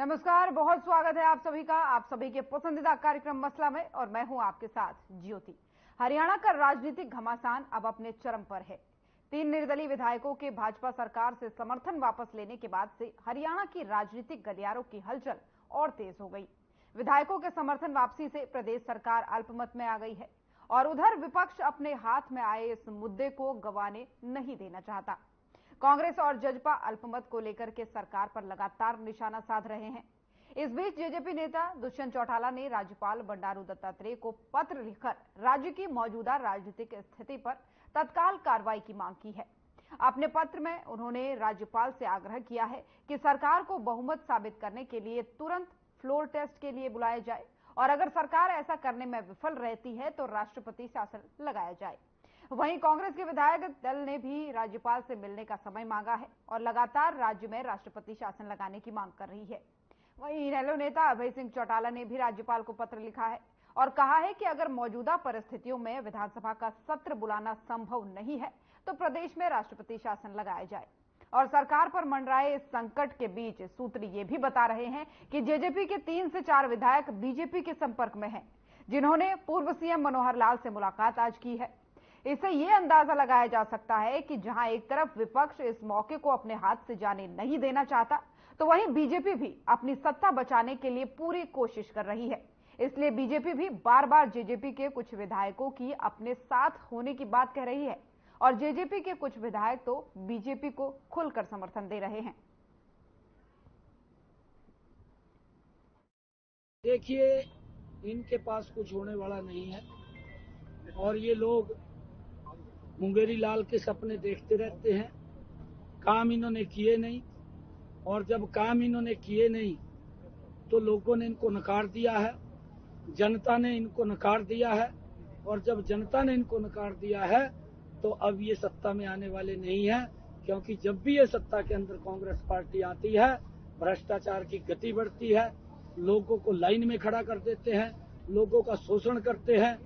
नमस्कार, बहुत स्वागत है आप सभी का आप सभी के पसंदीदा कार्यक्रम मसला में, और मैं हूं आपके साथ ज्योति। हरियाणा का राजनीतिक घमासान अब अपने चरम पर है। 3 निर्दलीय विधायकों के भाजपा सरकार से समर्थन वापस लेने के बाद से हरियाणा की राजनीतिक गलियारों की हलचल और तेज हो गई। विधायकों के समर्थन वापसी से प्रदेश सरकार अल्पमत में आ गई है और उधर विपक्ष अपने हाथ में आए इस मुद्दे को गंवाने नहीं देना चाहता। कांग्रेस और जजपा अल्पमत को लेकर के सरकार पर लगातार निशाना साध रहे हैं। इस बीच जेजेपी नेता दुष्यंत चौटाला ने राज्यपाल बंडारू दत्तात्रेय को पत्र लिखकर राज्य की मौजूदा राजनीतिक स्थिति पर तत्काल कार्रवाई की मांग की है। अपने पत्र में उन्होंने राज्यपाल से आग्रह किया है कि सरकार को बहुमत साबित करने के लिए तुरंत फ्लोर टेस्ट के लिए बुलाया जाए और अगर सरकार ऐसा करने में विफल रहती है तो राष्ट्रपति शासन लगाया जाए। वहीं कांग्रेस के विधायक दल ने भी राज्यपाल से मिलने का समय मांगा है और लगातार राज्य में राष्ट्रपति शासन लगाने की मांग कर रही है। वहीं इनेलो नेता अभय सिंह चौटाला ने भी राज्यपाल को पत्र लिखा है और कहा है कि अगर मौजूदा परिस्थितियों में विधानसभा का सत्र बुलाना संभव नहीं है तो प्रदेश में राष्ट्रपति शासन लगाया जाए। और सरकार पर मंडराए इस संकट के बीच सूत्र ये भी बता रहे हैं कि जेजेपी के 3 से 4 विधायक बीजेपी के संपर्क में हैं, जिन्होंने पूर्व सीएम मनोहर लाल से मुलाकात आज की है। इससे यह अंदाजा लगाया जा सकता है कि जहां एक तरफ विपक्ष इस मौके को अपने हाथ से जाने नहीं देना चाहता, तो वहीं बीजेपी भी अपनी सत्ता बचाने के लिए पूरी कोशिश कर रही है। इसलिए बीजेपी भी बार बार जेजेपी के कुछ विधायकों की अपने साथ होने की बात कह रही है और जेजेपी के कुछ विधायक तो बीजेपी को खुलकर समर्थन दे रहे हैं। देखिए, इनके पास कुछ होने वाला नहीं है और ये लोग मुंगेरी लाल के सपने देखते रहते हैं। काम इन्होंने किए नहीं और जब काम इन्होंने किए नहीं तो लोगों ने इनको नकार दिया है, जनता ने इनको नकार दिया है और जब जनता ने इनको नकार दिया है तो अब ये सत्ता में आने वाले नहीं है, क्योंकि जब भी ये सत्ता के अंदर कांग्रेस पार्टी आती है भ्रष्टाचार की गति बढ़ती है, लोगों को लाइन में खड़ा कर देते हैं, लोगों का शोषण करते हैं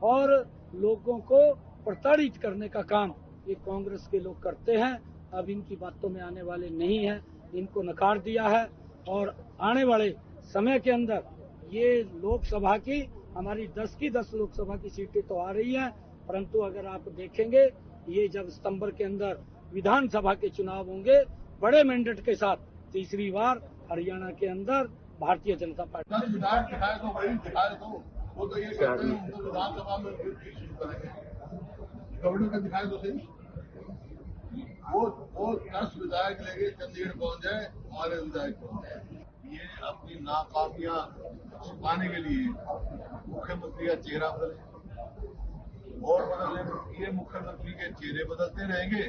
और लोगों को प्रताड़ित करने का काम ये कांग्रेस के लोग करते हैं। अब इनकी बातों में आने वाले नहीं है, इनको नकार दिया है और आने वाले समय के अंदर ये लोकसभा की हमारी 10 की 10 लोकसभा की सीटें तो आ रही हैं, परंतु अगर आप देखेंगे ये जब सितंबर के अंदर विधानसभा के चुनाव होंगे बड़े मैंडेट के साथ तीसरी बार हरियाणा के अंदर भारतीय जनता पार्टी दिखाए तो वो तो ये कहते हैं उनको विधानसभा में शुरू करेंगे, गवर्नर का दिखाए तो सही। वो 10 विधायक लेके चंडीगढ़ पहुंच जाए, हमारे विधायक पहुंच जाए। ये अपनी नाकामियां छुपाने के लिए मुख्यमंत्री का चेहरा बदले और बदले, ये मुख्यमंत्री के चेहरे बदलते रहेंगे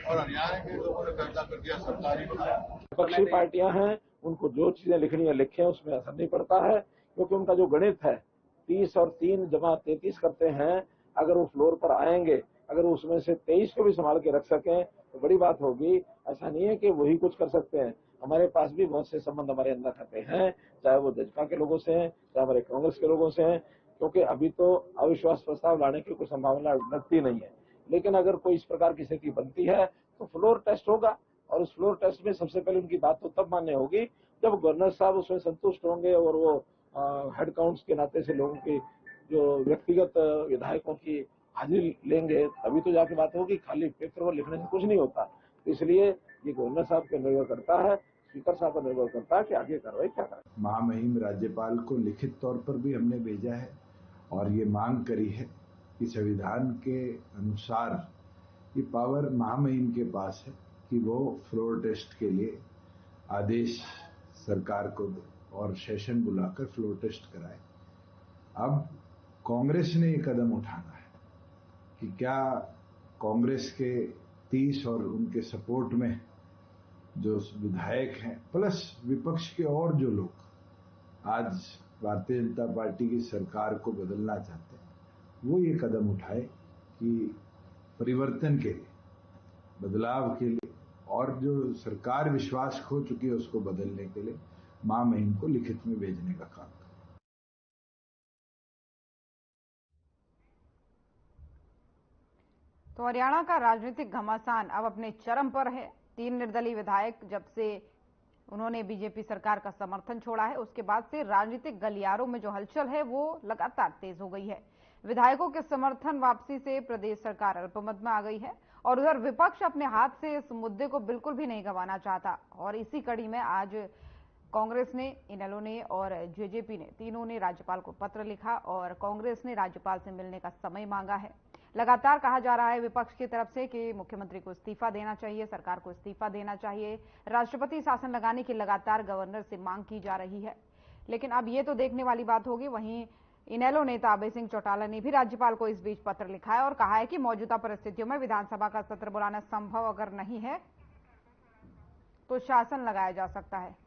और हरियाणा के लोगों ने फैसला कर दिया सरकारी बनाया। विपक्षी पार्टियां हैं, उनको जो चीजें लिखनी है लिखें, उसमें असर नहीं पड़ता है, क्योंकि उनका जो गणित है 30 और 3 जमा 33 करते हैं। अगर वो फ्लोर पर आएंगे, अगर उसमें से 23 को भी संभाल के रख सकें तो बड़ी बात होगी। ऐसा नहीं है कि वही कुछ कर सकते हैं, हमारे पास भी बहुत से संबंध हमारे अंदर खाते हैं, चाहे वो जजपा के लोगों से हैं, चाहे हमारे कांग्रेस के लोगों से हैं, क्योंकि अभी तो अविश्वास प्रस्ताव लाने की कोई संभावना लगती नहीं है। लेकिन अगर कोई इस प्रकार की स्थिति बनती है तो फ्लोर टेस्ट होगा और उस फ्लोर टेस्ट में सबसे पहले उनकी बात तो तब मान्य होगी जब गवर्नर साहब उसमें संतुष्ट होंगे और वो हेड काउंट्स के नाते से लोगों की जो व्यक्तिगत विधायकों की हाजिरी लेंगे, तभी तो जाके बात होगी। खाली पेपर पर लिखने से कुछ नहीं होता। इसलिए ये गवर्नर साहब पर निर्भर करता है, स्पीकर साहब पर निर्भर करता है कि आगे कार्रवाई क्या करें। महामहिम राज्यपाल को लिखित तौर पर भी हमने भेजा है और ये मांग करी है कि संविधान के अनुसार ये पावर महामहिम के पास है कि वो फ्लोर टेस्ट के लिए आदेश सरकार को दे और सेशन बुलाकर फ्लोर टेस्ट कराए। अब कांग्रेस ने ये कदम उठाना है कि क्या कांग्रेस के 30 और उनके सपोर्ट में जो विधायक हैं प्लस विपक्ष के और जो लोग आज भारतीय जनता पार्टी की सरकार को बदलना चाहते हैं, वो ये कदम उठाए कि परिवर्तन के लिए, बदलाव के लिए और जो सरकार विश्वास खो चुकी है उसको बदलने के लिए महामहिम को लिखित में भेजने का काम। तो हरियाणा का राजनीतिक घमासान अब अपने चरम पर है। 3 निर्दलीय विधायक जब से उन्होंने बीजेपी सरकार का समर्थन छोड़ा है, उसके बाद से राजनीतिक गलियारों में जो हलचल है वो लगातार तेज हो गई है। विधायकों के समर्थन वापसी से प्रदेश सरकार अल्पमत में आ गई है और उधर विपक्ष अपने हाथ से इस मुद्दे को बिल्कुल भी नहीं गंवाना चाहता। और इसी कड़ी में आज कांग्रेस ने, इनेलो ने और जेजेपी ने तीनों ने राज्यपाल को पत्र लिखा और कांग्रेस ने राज्यपाल से मिलने का समय मांगा है। लगातार कहा जा रहा है विपक्ष की तरफ से कि मुख्यमंत्री को इस्तीफा देना चाहिए, सरकार को इस्तीफा देना चाहिए, राष्ट्रपति शासन लगाने की लगातार गवर्नर से मांग की जा रही है। लेकिन अब ये तो देखने वाली बात होगी। वहीं इनेलो नेता अभय सिंह चौटाला ने भी राज्यपाल को इस बीच पत्र लिखा है और कहा है कि मौजूदा परिस्थितियों में विधानसभा का सत्र बुलाना संभव अगर नहीं है तो शासन लगाया जा सकता है।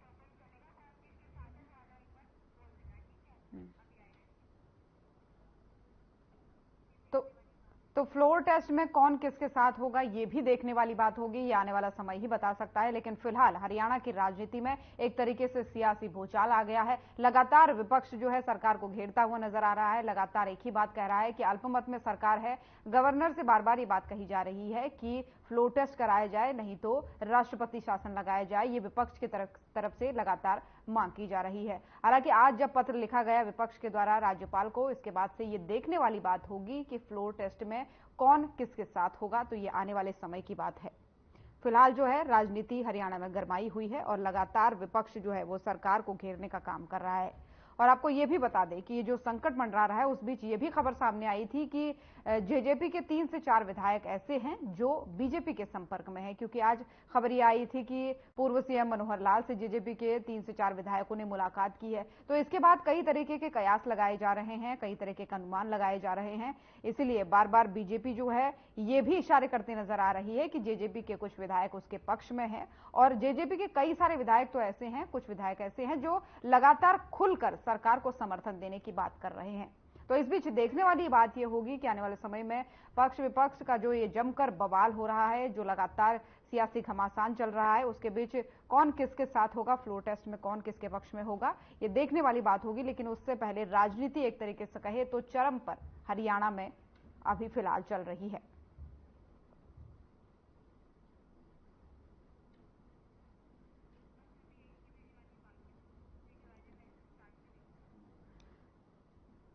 तो फ्लोर टेस्ट में कौन किसके साथ होगा ये भी देखने वाली बात होगी, ये आने वाला समय ही बता सकता है। लेकिन फिलहाल हरियाणा की राजनीति में एक तरीके से सियासी भूचाल आ गया है। लगातार विपक्ष जो है सरकार को घेरता हुआ नजर आ रहा है, लगातार एक ही बात कह रहा है कि अल्पमत में सरकार है। गवर्नर से बार बार ये बात कही जा रही है कि फ्लोर टेस्ट कराया जाए, नहीं तो राष्ट्रपति शासन लगाया जाए। ये विपक्ष की तरफ से लगातार मांग की जा रही है। हालांकि आज जब पत्र लिखा गया विपक्ष के द्वारा राज्यपाल को, इसके बाद से ये देखने वाली बात होगी कि फ्लोर टेस्ट में कौन किसके साथ होगा, तो ये आने वाले समय की बात है। फिलहाल जो है राजनीति हरियाणा में गरमाई हुई है और लगातार विपक्ष जो है वो सरकार को घेरने का काम कर रहा है। और आपको ये भी बता दें कि ये जो संकट मंडरा रहा है, उस बीच ये भी खबर सामने आई थी कि जेजेपी के 3 से 4 विधायक ऐसे हैं जो बीजेपी के संपर्क में हैं, क्योंकि आज खबर ये आई थी कि पूर्व सीएम मनोहर लाल से जेजेपी के 3 से 4 विधायकों ने मुलाकात की है। तो इसके बाद कई तरीके के कयास लगाए जा रहे हैं, कई तरह के अनुमान लगाए जा रहे हैं। इसीलिए बार बार बीजेपी जो है ये भी इशारे करती नजर आ रही है कि जेजेपी के कुछ विधायक उसके पक्ष में हैं और जेजेपी के कई सारे विधायक तो ऐसे हैं, कुछ विधायक ऐसे हैं जो लगातार खुलकर सरकार को समर्थन देने की बात कर रहे हैं। तो इस बीच देखने वाली बात यह होगी कि आने वाले समय में पक्ष विपक्ष का जो ये जमकर बवाल हो रहा है, जो लगातार सियासी घमासान चल रहा है, उसके बीच कौन किसके साथ होगा, फ्लोर टेस्ट में कौन किसके पक्ष में होगा, ये देखने वाली बात होगी। लेकिन उससे पहले राजनीति एक तरीके से कहे तो चरम पर हरियाणा में अभी फिलहाल चल रही है।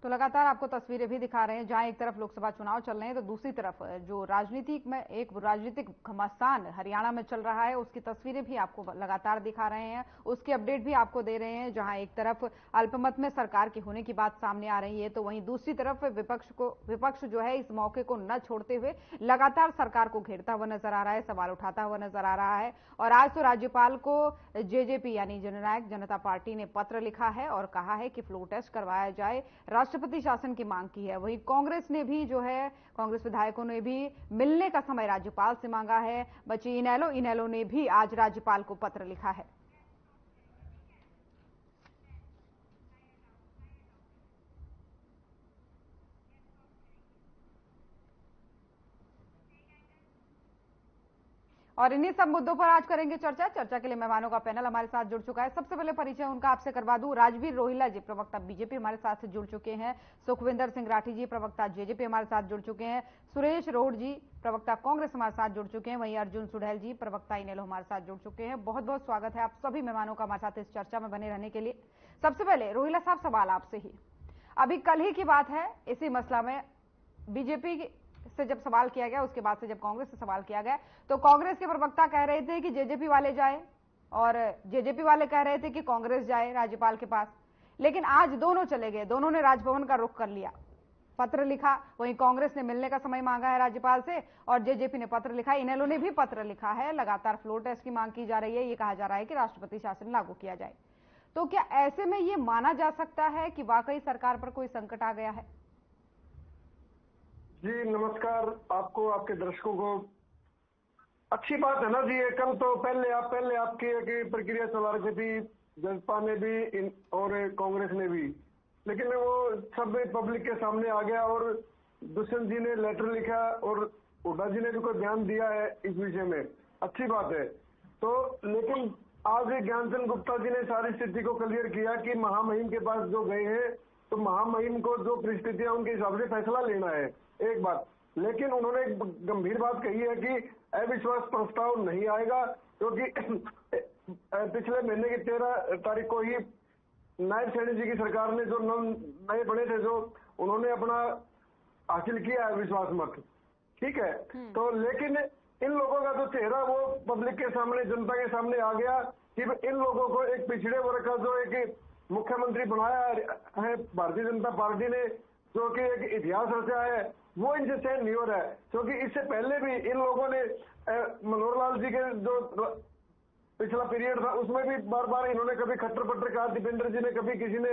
तो लगातार आपको तस्वीरें भी दिखा रहे हैं, जहां एक तरफ लोकसभा चुनाव चल रहे हैं तो दूसरी तरफ जो राजनीति में एक राजनीतिक घमासान हरियाणा में चल रहा है, उसकी तस्वीरें भी आपको लगातार दिखा रहे हैं, उसकी अपडेट भी आपको दे रहे हैं। जहां एक तरफ अल्पमत में सरकार के होने की बात सामने आ रही है, तो वहीं दूसरी तरफ विपक्ष जो है इस मौके को न छोड़ते हुए लगातार सरकार को घेरता हुआ नजर आ रहा है, सवाल उठाता हुआ नजर आ रहा है। और आज तो राज्यपाल को जेजेपी यानी जननायक जनता पार्टी ने पत्र लिखा है और कहा है कि फ्लोर टेस्ट करवाया जाए, राष्ट्रपति शासन की मांग की है। वहीं कांग्रेस ने भी जो है, कांग्रेस विधायकों ने भी मिलने का समय राज्यपाल से मांगा है। बची इनेलो ने भी आज राज्यपाल को पत्र लिखा है। और इन्हीं सब मुद्दों पर आज करेंगे चर्चा के लिए मेहमानों का पैनल हमारे साथ जुड़ चुका है। सबसे पहले परिचय उनका आपसे करवा दूं। राजवीर रोहिल्ला जी, प्रवक्ता बीजेपी, हमारे साथ जुड़ चुके हैं। सुखविंदर सिंह राठी जी, प्रवक्ता जेजेपी, हमारे साथ जुड़ चुके हैं। सुरेश रोड जी, प्रवक्ता कांग्रेस, हमारे साथ जुड़ चुके हैं। वहीं अर्जुन सुढ़ेल जी, प्रवक्ता इनेलो, हमारे साथ जुड़ चुके हैं। बहुत बहुत स्वागत है आप सभी मेहमानों का हमारे साथ इस चर्चा में बने रहने के लिए। सबसे पहले रोहिल्ला साहब, सवाल आपसे ही, अभी कल ही की बात है, इसी मसला में बीजेपी से जब सवाल किया गया, उसके बाद से जब कांग्रेस से सवाल किया गया, तो कांग्रेस के प्रवक्ता कह रहे थे कि जेजेपी वाले जाए और जेजेपी वाले कह रहे थे कि कांग्रेस जाए राज्यपाल के पास। लेकिन आज दोनों चले गए, दोनों ने राजभवन का रुख कर लिया, पत्र लिखा। वहीं कांग्रेस ने मिलने का समय मांगा है राज्यपाल से और जेजेपी ने पत्र लिखा, इनेलो ने भी पत्र लिखा है। लगातार फ्लोर टेस्ट की मांग की जा रही है, ये कहा जा रहा है कि राष्ट्रपति शासन लागू किया जाए। तो क्या ऐसे में ये माना जा सकता है कि वाकई सरकार पर कोई संकट आ गया है? जी नमस्कार, आपको, आपके दर्शकों को। अच्छी बात है ना जी, ये कल तो पहले आपकी प्रक्रिया चला रही थी, जसपा ने भी और कांग्रेस ने भी, लेकिन वो सब पब्लिक के सामने आ गया और दुष्यंत जी ने लेटर लिखा और हुड्डा जी ने भी कोई बयान दिया है इस विषय में, अच्छी बात है। तो लेकिन आज ज्ञानचंद गुप्ता जी ने सारी स्थिति को क्लियर किया कि महामहिम के पास जो गए हैं, तो महामहिम को जो परिस्थितियां उनके हिसाब से फैसला लेना है, एक बात। लेकिन उन्होंने एक गंभीर बात कही है कि अविश्वास प्रस्ताव नहीं आएगा, क्योंकि पिछले महीने की 13 तारीख को ही नायब सैनी जी की सरकार ने जो नए बने थे, जो उन्होंने अपना हासिल किया है विश्वास मत, ठीक है। तो लेकिन इन लोगों का जो चेहरा वो पब्लिक के सामने, जनता के सामने आ गया कि इन लोगों को एक पिछड़े वर्ग का जो एक मुख्यमंत्री बनाया है भारतीय जनता पार्टी ने, जो कि एक इतिहास रचा है, वो इनसे सहन नहीं हो रहा है। क्योंकि इससे पहले भी इन लोगों ने मनोहर लाल जी के जो पिछला पीरियड था उसमें भी बार बार इन्होंने कभी खट्टर पट्टर कहा, दीपेंद्र जी ने कभी, किसी ने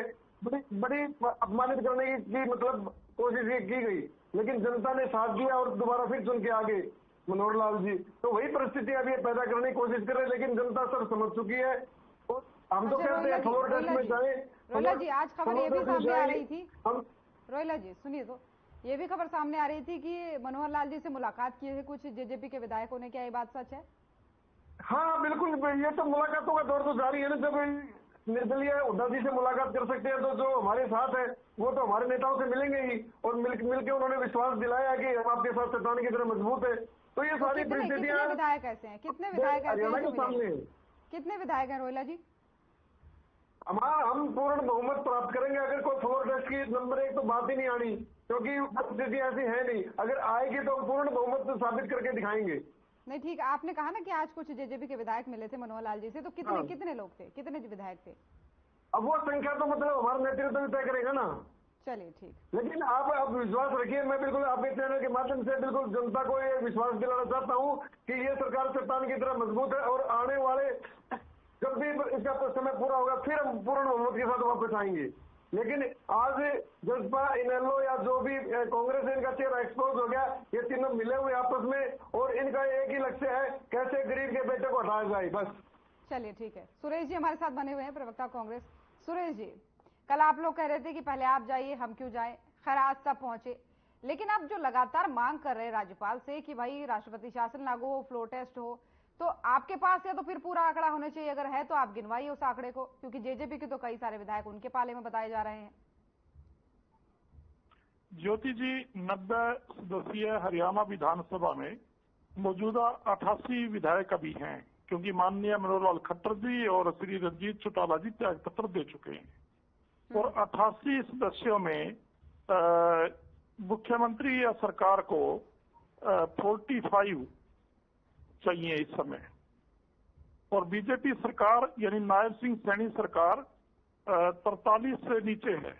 बड़ी अपमानित करने की मतलब कोशिश की गई, लेकिन जनता ने साथ दिया और दोबारा फिर चुन के आ गए मनोहर लाल जी। तो वही परिस्थिति अभी पैदा करने की कोशिश कर रहे हैं, लेकिन जनता सब समझ चुकी है। और हम तो कहते हैं फ्लोर टेस्ट में जाए। रोहिला जी, आज खबर ये भी सामने आ रही थी, रोहिला जी सुनिए, तो ये भी खबर सामने आ रही थी कि मनोहर लाल जी से मुलाकात की है कुछ जेजेपी के विधायकों ने, क्या ये बात सच है? हाँ बिल्कुल, ये तो मुलाकातों का दौर तो जारी है ना। जब निर्दलीय हुड्डा जी से मुलाकात कर सकते हैं तो जो हमारे साथ है वो तो हमारे नेताओं से मिलेंगे ही, और मिलके उन्होंने विश्वास दिलाया कि हम आपके साथ चट्टान की तरह मजबूत है। तो ये सारी परिस्थितियां, कितने विधायक ऐसे हैं, कितने विधायक हरियाणा के सामने, कितने विधायक हैं रोहिला जी? हम पूर्ण बहुमत प्राप्त करेंगे अगर कोई फ्लोर टेस्ट की नंबर 1 तो बात ही नहीं आनी, क्योंकि परिस्थिति ऐसी है नहीं। अगर आएगी तो पूर्ण बहुमत साबित करके दिखाएंगे। नहीं ठीक, आपने कहा ना कि आज कुछ जेजेपी के विधायक मिले थे मनोहर लाल जी से, तो कितने लोग थे, कितने विधायक थे? अब वो संख्या तो मतलब हमारा नेतृत्व भी तय करेगा ना। चलिए ठीक, लेकिन आप विश्वास रखिए, मैं बिल्कुल आपके चैनल के माध्यम से बिल्कुल जनता को ये विश्वास दिलाना चाहता हूँ कि ये सरकार चट्टान की तरह मजबूत है, और आने वाले जब भी इसका समय पूरा होगा फिर हम पूर्ण बहुमत के साथ वापस आएंगे। लेकिन आज जसपा, इनेलो या जो भी कांग्रेस है, इनका चेहरा एक्सपोज हो गया। ये तीनों मिले हुए आपस में, और इनका एक ही लक्ष्य है, कैसे गरीब के बेटे को हटाया जाए, बस। चलिए ठीक है। सुरेश जी हमारे साथ बने हुए हैं, प्रवक्ता कांग्रेस। सुरेश जी, कल आप लोग कह रहे थे कि पहले आप जाइए, हम क्यों जाएं, खैर आज सब पहुंचे, लेकिन आप जो लगातार मांग कर रहे हैं राज्यपाल से कि भाई राष्ट्रपति शासन लागू हो, फ्लोर टेस्ट हो, तो आपके पास या तो फिर पूरा आंकड़ा होना चाहिए, अगर है तो आप गिनवाइए उस आंकड़े को, क्योंकि जेजेपी के तो कई सारे विधायक उनके पाले में बताए जा रहे हैं। ज्योति जी, 90 सदस्यीय हरियाणा विधानसभा में मौजूदा 88 विधायक अभी हैं, क्योंकि माननीय मनोहर लाल खट्टर जी और श्री रंजीत चौटाला जी त्याग पत्र दे चुके हैं। और 88 सदस्यों में मुख्यमंत्री या सरकार को 45 चाहिए इस समय, और बीजेपी सरकार यानी नायब सिंह सैनी सरकार 43 से नीचे है।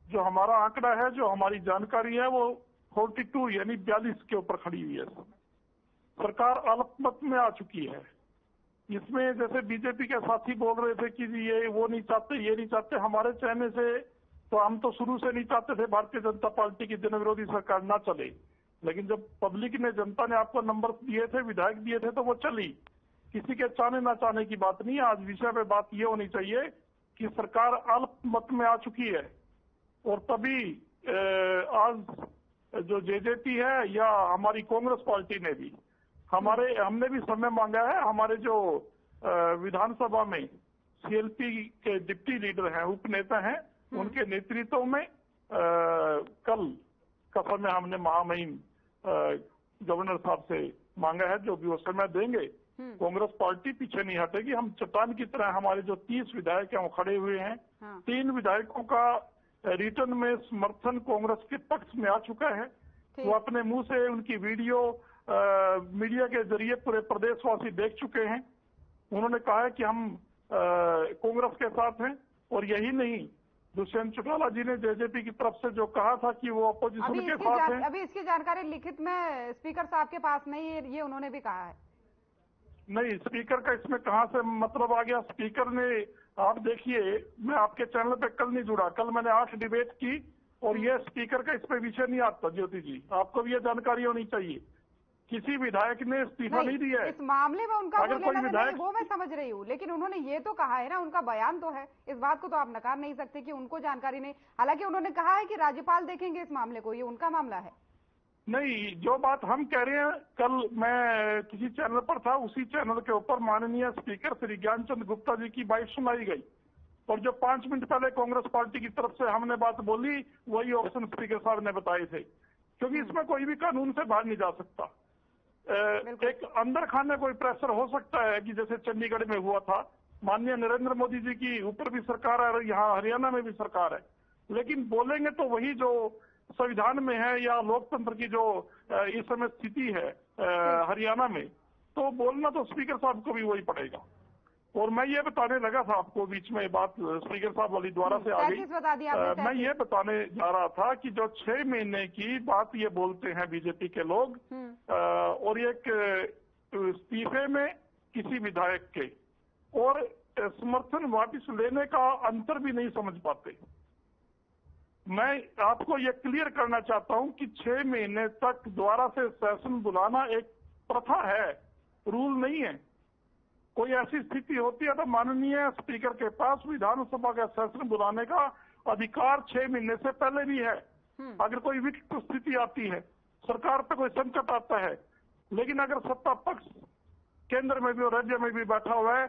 जो हमारा आंकड़ा है, जो हमारी जानकारी है, वो 42 यानी 42 के ऊपर खड़ी हुई है। सरकार अल्पमत में आ चुकी है। इसमें जैसे बीजेपी के साथी बोल रहे थे कि ये वो नहीं चाहते, ये नहीं चाहते, हमारे चाहने से तो हम तो शुरू से नहीं चाहते थे भारतीय जनता पार्टी की जन विरोधी सरकार ना चले, लेकिन जब पब्लिक ने, जनता ने आपको नंबर दिए थे, विधायक दिए थे, तो वो चली। किसी के चाहने ना चाहने की बात नहीं है। आज विषय पे बात ये होनी चाहिए कि सरकार अल्पमत में आ चुकी है, और तभी आज जो जेजेपी है या हमारी कांग्रेस पार्टी ने भी, हमने भी समय मांगा है। हमारे जो विधानसभा में सीएलपी के डिप्टी लीडर हैं, उपनेता हैं, उनके नेतृत्व में कल का समय हमने महामहिम गवर्नर साहब से मांगा है, जो भी वो समय देंगे। कांग्रेस पार्टी पीछे नहीं हटेगी। हम चट्टान की तरह, हमारे जो 30 विधायक हैं वो खड़े हुए हैं। 3 विधायकों का रिटर्न में समर्थन कांग्रेस के पक्ष में आ चुका है। वो अपने मुंह से उनकी वीडियो मीडिया के जरिए पूरे प्रदेशवासी देख चुके हैं। उन्होंने कहा है कि हम कांग्रेस के साथ हैं, और यही नहीं, दुष्यंत चौटाला जी ने जेजेपी की तरफ से जो कहा था कि वो अपोजिशन के साथ हैं। अभी इसकी जानकारी लिखित में स्पीकर साहब के पास नहीं है, ये उन्होंने भी कहा है। नहीं, स्पीकर का इसमें कहां से मतलब आ गया? स्पीकर ने, आप देखिए, मैं आपके चैनल पे कल नहीं जुड़ा, कल मैंने 8 डिबेट की, और ये स्पीकर का इस पे विषय नहीं आता। ज्योति जी, आपको भी ये जानकारी होनी चाहिए। किसी विधायक ने इस्तीफा नहीं दिया है इस मामले में। उनका अगर कोई विधायक, वो मैं समझ रही हूँ, लेकिन उन्होंने ये तो कहा है ना, उनका बयान तो है, इस बात को तो आप नकार नहीं सकते कि उनको जानकारी नहीं। हालांकि उन्होंने कहा है कि राज्यपाल देखेंगे इस मामले को, ये उनका मामला है। नहीं, जो बात हम कह रहे हैं, कल मैं किसी चैनल पर था, उसी चैनल के ऊपर माननीय स्पीकर श्री ज्ञानचंद गुप्ता जी की बाइट सुनाई गई, और जो 5 मिनट पहले कांग्रेस पार्टी की तरफ से हमने बात बोली, वही ऑप्शन स्पीकर साहब ने बताए थे। क्योंकि इसमें कोई भी कानून से बाहर नहीं जा सकता। एक अंदर खाने कोई प्रेशर हो सकता है कि जैसे चंडीगढ़ में हुआ था। माननीय नरेंद्र मोदी जी की ऊपर भी सरकार है और यहाँ हरियाणा में भी सरकार है, लेकिन बोलेंगे तो वही जो संविधान में है या लोकतंत्र की जो इस समय स्थिति है हरियाणा में, तो बोलना तो स्पीकर साहब को भी वही पड़ेगा। और मैं ये बताने लगा था आपको, बीच में बात स्पीकर साहब वाली द्वारा से आ गई। मैं ये बताने जा रहा था कि जो 6 महीने की बात ये बोलते हैं बीजेपी के लोग, और एक इस्तीफे में किसी विधायक के और समर्थन वापस लेने का अंतर भी नहीं समझ पाते। मैं आपको ये क्लियर करना चाहता हूं कि 6 महीने तक दोबारा से सेशन बुलाना एक प्रथा है, रूल नहीं है। कोई ऐसी स्थिति होती है तो माननीय स्पीकर के पास विधानसभा का सेशन बुलाने का अधिकार 6 महीने से पहले भी है। अगर कोई विकट स्थिति आती है, सरकार पे कोई संकट आता है, लेकिन अगर सत्ता पक्ष केंद्र में भी और राज्य में भी बैठा हुआ है,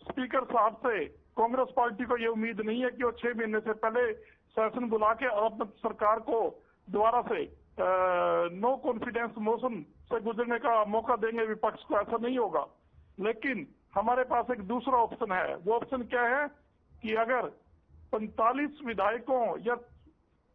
स्पीकर साहब से कांग्रेस पार्टी को ये उम्मीद नहीं है कि वो 6 महीने से पहले सेशन बुला के अब सरकार को दोबारा से नो कॉन्फिडेंस मोशन से गुजरने का मौका देंगे विपक्ष को। ऐसा नहीं होगा। लेकिन हमारे पास एक दूसरा ऑप्शन है। वो ऑप्शन क्या है कि अगर 45 विधायकों या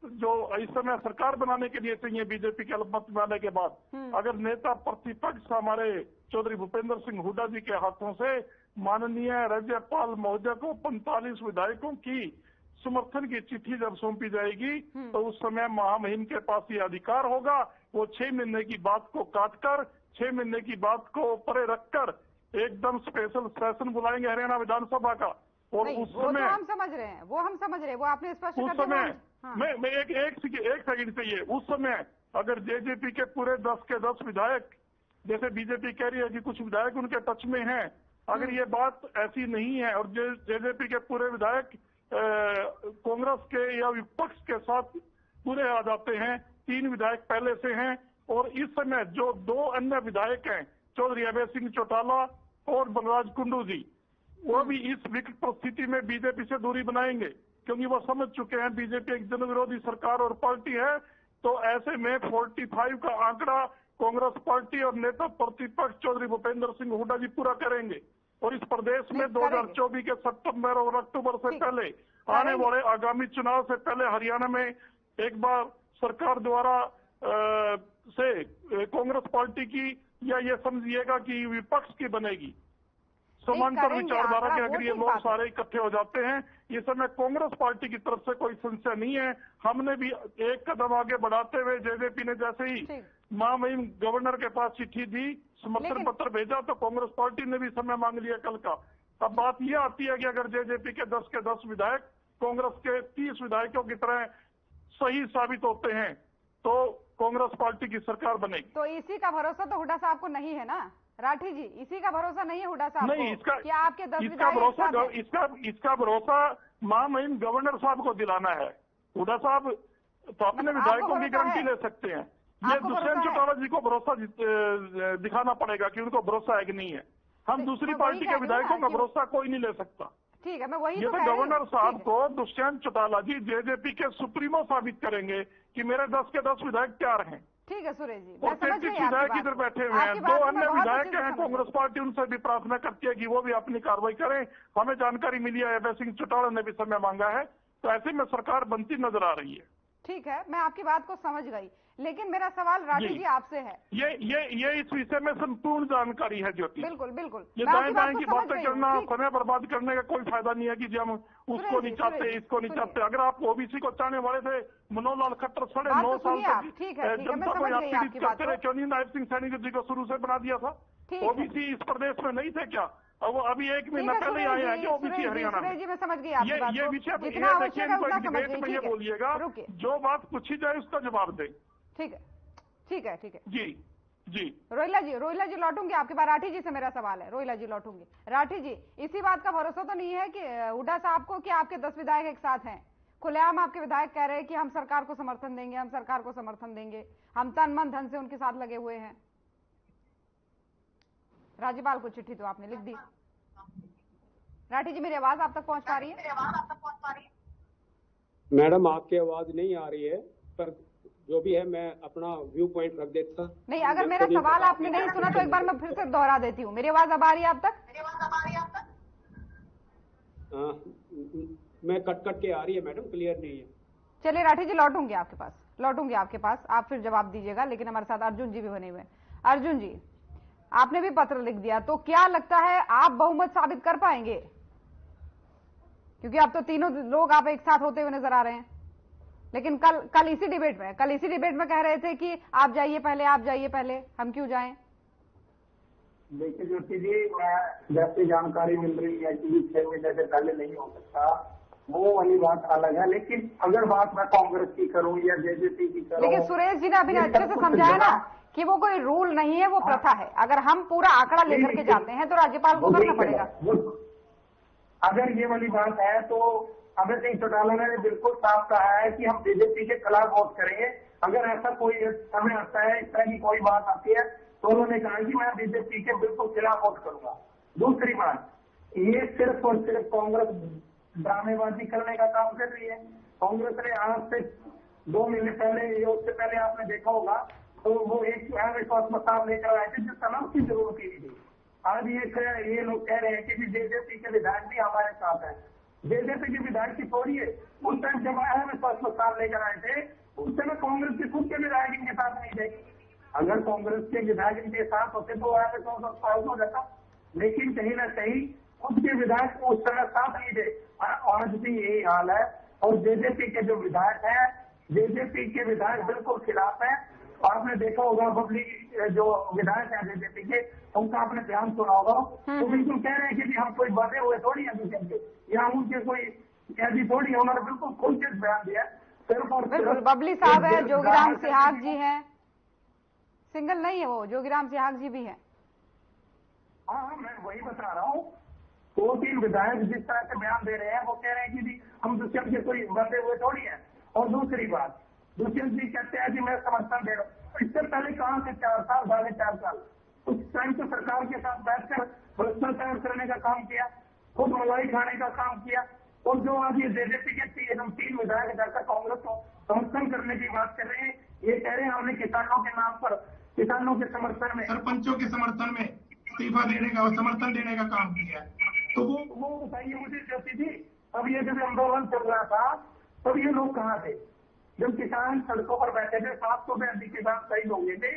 जो इस समय सरकार बनाने के लिए चाहिए बीजेपी के अल्पमत में आने के बाद, अगर नेता प्रतिपक्ष हमारे चौधरी भूपेंद्र सिंह हुड्डा जी के हाथों से माननीय राज्यपाल महोदय को 45 विधायकों की समर्थन की चिट्ठी जब सौंपी जाएगी, तो उस समय महामहिम के पास ये अधिकार होगा। वो 6 महीने की बात को काटकर, 6 महीने की बात को परे रखकर एकदम स्पेशल सेशन बुलाएंगे हरियाणा विधानसभा का। और उस समय वो हम समझ रहे हैं, वो आपने स्पष्ट उस समय मैं एक सेकंड चाहिए। उस समय अगर जेजेपी के पूरे 10 के 10 विधायक, जैसे बीजेपी कह रही है कि कुछ विधायक उनके टच में हैं, अगर ये बात ऐसी नहीं है और जेजेपी के पूरे विधायक कांग्रेस के या विपक्ष के साथ पूरे आ जाते हैं, 3 विधायक पहले से हैं, और इस समय जो 2 अन्य विधायक हैं, चौधरी अभय सिंह चौटाला और बलराज कुंडू जी, वो भी इस विकट परिस्थिति में बीजेपी से दूरी बनाएंगे, क्योंकि वो समझ चुके हैं बीजेपी एक जनविरोधी सरकार और पार्टी है। तो ऐसे में 45 का आंकड़ा कांग्रेस पार्टी और नेता प्रतिपक्ष चौधरी भूपेंद्र सिंह हुड्डा जी पूरा करेंगे। और इस प्रदेश में 2024 के सितंबर और अक्टूबर से पहले आने वाले आगामी चुनाव से पहले हरियाणा में एक बार सरकार द्वारा से कांग्रेस पार्टी की, या ये समझिएगा कि विपक्ष की बनेगी, समांतर विचारधारा के अगर ये लोग सारे इकट्ठे हो जाते हैं। इस समय कांग्रेस पार्टी की तरफ से कोई संशय नहीं है। हमने भी एक कदम आगे बढ़ाते हुए जेजेपी ने जैसे ही महामहिम गवर्नर के पास चिट्ठी दी, समर्थन पत्र भेजा, तो कांग्रेस पार्टी ने भी समय मांग लिया कल का। अब बात यह आती है कि अगर जेजेपी के 10 के 10 विधायक कांग्रेस के 30 विधायकों की तरह सही साबित होते हैं, तो कांग्रेस पार्टी की सरकार बनेगी। तो इसी का भरोसा तो हुड्डा साहब को नहीं है ना राठी जी, इसी का भरोसा नहीं है हुड्डा साहब को? इसका कि आपके 10 इसका भरोसा महामहिम गवर्नर साहब को दिलाना है। हुड्डा साहब तो अपने विधायकों की गारंटी ले सकते हैं। ये दुष्यंत चौटाला जी को भरोसा दिखाना पड़ेगा कि उनको भरोसा है कि नहीं है। हम दूसरी पार्टी के विधायकों का भरोसा कोई नहीं ले सकता। ठीक है, मैं वही ये तो गवर्नर साहब को दुष्यंत चौटाला जी जेजेपी के सुप्रीमो साबित करेंगे कि मेरे 10 के 10 विधायक क्या रहे। ठीक है सुरेश जी, और 33 विधायक इधर बैठे हुए हैं, 2 अन्य विधायक हैं। कांग्रेस पार्टी उनसे भी प्रार्थना करती है कि वो भी अपनी कार्रवाई करें। हमें जानकारी मिली है अभय सिंह चौटाला ने भी समय मांगा है, तो ऐसे में सरकार बनती नजर आ रही है। ठीक है, मैं आपकी बात को समझ गई, लेकिन मेरा सवाल राठी जी आपसे है। ये इस विषय में संपूर्ण जानकारी है ज्योति। बिल्कुल बिल्कुल। ये दाएं बाएं की बातें करना, समय बर्बाद करने का कोई फायदा नहीं है कि हम उसको नहीं चाहते, इसको नहीं चाहते। अगर आप ओबीसी को चाहने वाले थे, मनोहर लाल खट्टर साढ़े 9 साल तक जनता को यहाँ पीड़ित करते रहे, क्यों नहीं नायब सिंह सैनी जी को शुरू से बना दिया था? ओबीसी इस प्रदेश में नहीं थे क्या? अब अभी 1 महीना पहले ही आए हैं कि ओबीसी हरियाणा में। जी मैं समझ गई आपकी बात। ये विषय देखिए, इनको डिबेट में ये बोलिएगा, जो बात पूछी जाए उसका जवाब दें। ठीक है ठीक है ठीक है जी रोहिला जी लौटूंगी आपके पास। राठी जी से मेरा सवाल है, रोहिला जी लौटूंगी। राठी जी, इसी बात का भरोसा तो नहीं है कि हुड्डा साहब को कि आपके 10 विधायक एक साथ हैं? खुलेआम आपके विधायक कह रहे हैं कि हम सरकार को समर्थन देंगे, हम सरकार को समर्थन देंगे, हम तन मन धन से उनके साथ लगे हुए हैं। राज्यपाल को चिट्ठी तो आपने लिख दी। राठी जी, मेरी आवाज आप तक पहुंच पा रही है? मैडम आपकी आवाज नहीं आ रही है, पर जो भी है मैं अपना व्यू पॉइंट रख देता। नहीं, अगर मेरा सवाल आपने नहीं सुना तो एक बार मैं फिर से दोहरा देती हूँ। मेरी आवाज अब आ रही है आप तक? मैं कट के आ रही है मैडम, क्लियर नहीं है। चलिए राठी जी, लौटूंगी आपके पास, आप फिर जवाब दीजिएगा। लेकिन हमारे साथ अर्जुन जी भी बने हुए हैं। अर्जुन जी, आपने भी पत्र लिख दिया, तो क्या लगता है आप बहुमत साबित कर पाएंगे? क्योंकि अब तो तीनों लोग आप एक साथ होते हुए नजर आ रहे हैं। लेकिन कल इसी डिबेट में कह रहे थे कि आप जाइए पहले, हम क्यों जाएं? देखिए ज्योति जी, मैं जैसी जानकारी मिल रही है कि 6 महीने से पहले नहीं हो सकता, वो वाली बात अलग है। लेकिन अगर बात मैं कांग्रेस की करूं या जेजेपी की करूं, लेकिन सुरेश जी ने अभी अच्छे से समझाया ना कि वो कोई रूल नहीं है, वो प्रथा है। अगर हम पूरा आंकड़ा लेकर के जाते हैं तो राज्यपाल को करना पड़ेगा। अगर ये वाली बात है तो अभय सिंह चौटाला ने बिल्कुल साफ कहा है कि हम बीजेपी के खिलाफ वोट करेंगे। अगर ऐसा कोई समय आता है, इस तरह की कोई बात आती है, तो उन्होंने कहा कि मैं बीजेपी के बिल्कुल खिलाफ वोट करूंगा। दूसरी बात, ये सिर्फ और सिर्फ कांग्रेस ड्रामेबाजी करने का काम कर रही है। कांग्रेस ने आज से 2 महीने पहले या उससे पहले आपने देखा होगा तो वो एक अविश्वास प्रस्ताव लेकर आए थे जिसका नाम की जरूरत ही नहीं थी। आज ये लोग कह रहे हैं कि जेजेपी के विधायक भी हमारे साथ है। जेजेपी के विधायक की छोड़िए, उस टाइम जब अविश्वास प्रस्ताव लेकर आए थे उस समय कांग्रेस के खुद के विधायक इनके साथ नहीं थे। अगर कांग्रेस के विधायक इनके साथ होते तो अविश्वास प्रस्ताव हो जाता। लेकिन कहीं ना कहीं खुद के विधायक उस समय साथ नहीं थे। आज भी यही हाल है। और जेजेपी के जो विधायक हैं, जेजेपी के विधायक बिल्कुल खिलाफ है। आपने देखा होगा बबली जो विधायक है जेजेपी के, उनका आपने ध्यान सुना होगा, तो बिल्कुल कह रहे हैं कि हम कोई बातें हुए थोड़ी है दूसरे के, या उनके कोई ऐसी थोड़ी है। उन्होंने बिल्कुल खुल के बयान दिया। सिर्फ और बिल्कुल बबली साहब है, जोगीराम सिहाग जी हैं, सिंगल नहीं है वो, जोगीराम सिहाग जी भी हैं। हाँ, मैं वही बता रहा हूँ। 2-3 विधायक जिस तरह से बयान दे रहे हैं वो कह रहे हैं कि हम दुष्यंत के कोई बंधे हुए थोड़ी है। और दूसरी बात, दुष्यंत जी कहते हैं कि मैं समर्थन दे रहा हूँ। इससे पहले कहाँ से 4 साल 4.5 साल उस टाइम तो सरकार के साथ बैठकर भ्रष्टाचार करने का काम किया, खुद मलाई खाने का काम किया। और जो आज ये जेजेपी के 3 विधायक जाकर कांग्रेस को समर्थन करने की बात कर रहे हैं, ये कह रहे हैं हमने किसानों के नाम पर, किसानों के समर्थन में, सरपंचों के समर्थन में इस्तीफा देने का और समर्थन देने का काम किया। तो वो बताइए मुझे ज्योति जी, अब ये जब आंदोलन चल रहा था तब ये लोग कहाँ थे? जब किसान सड़कों पर बैठे थे, 700 से अधिक किसान शहीद हो गए थे,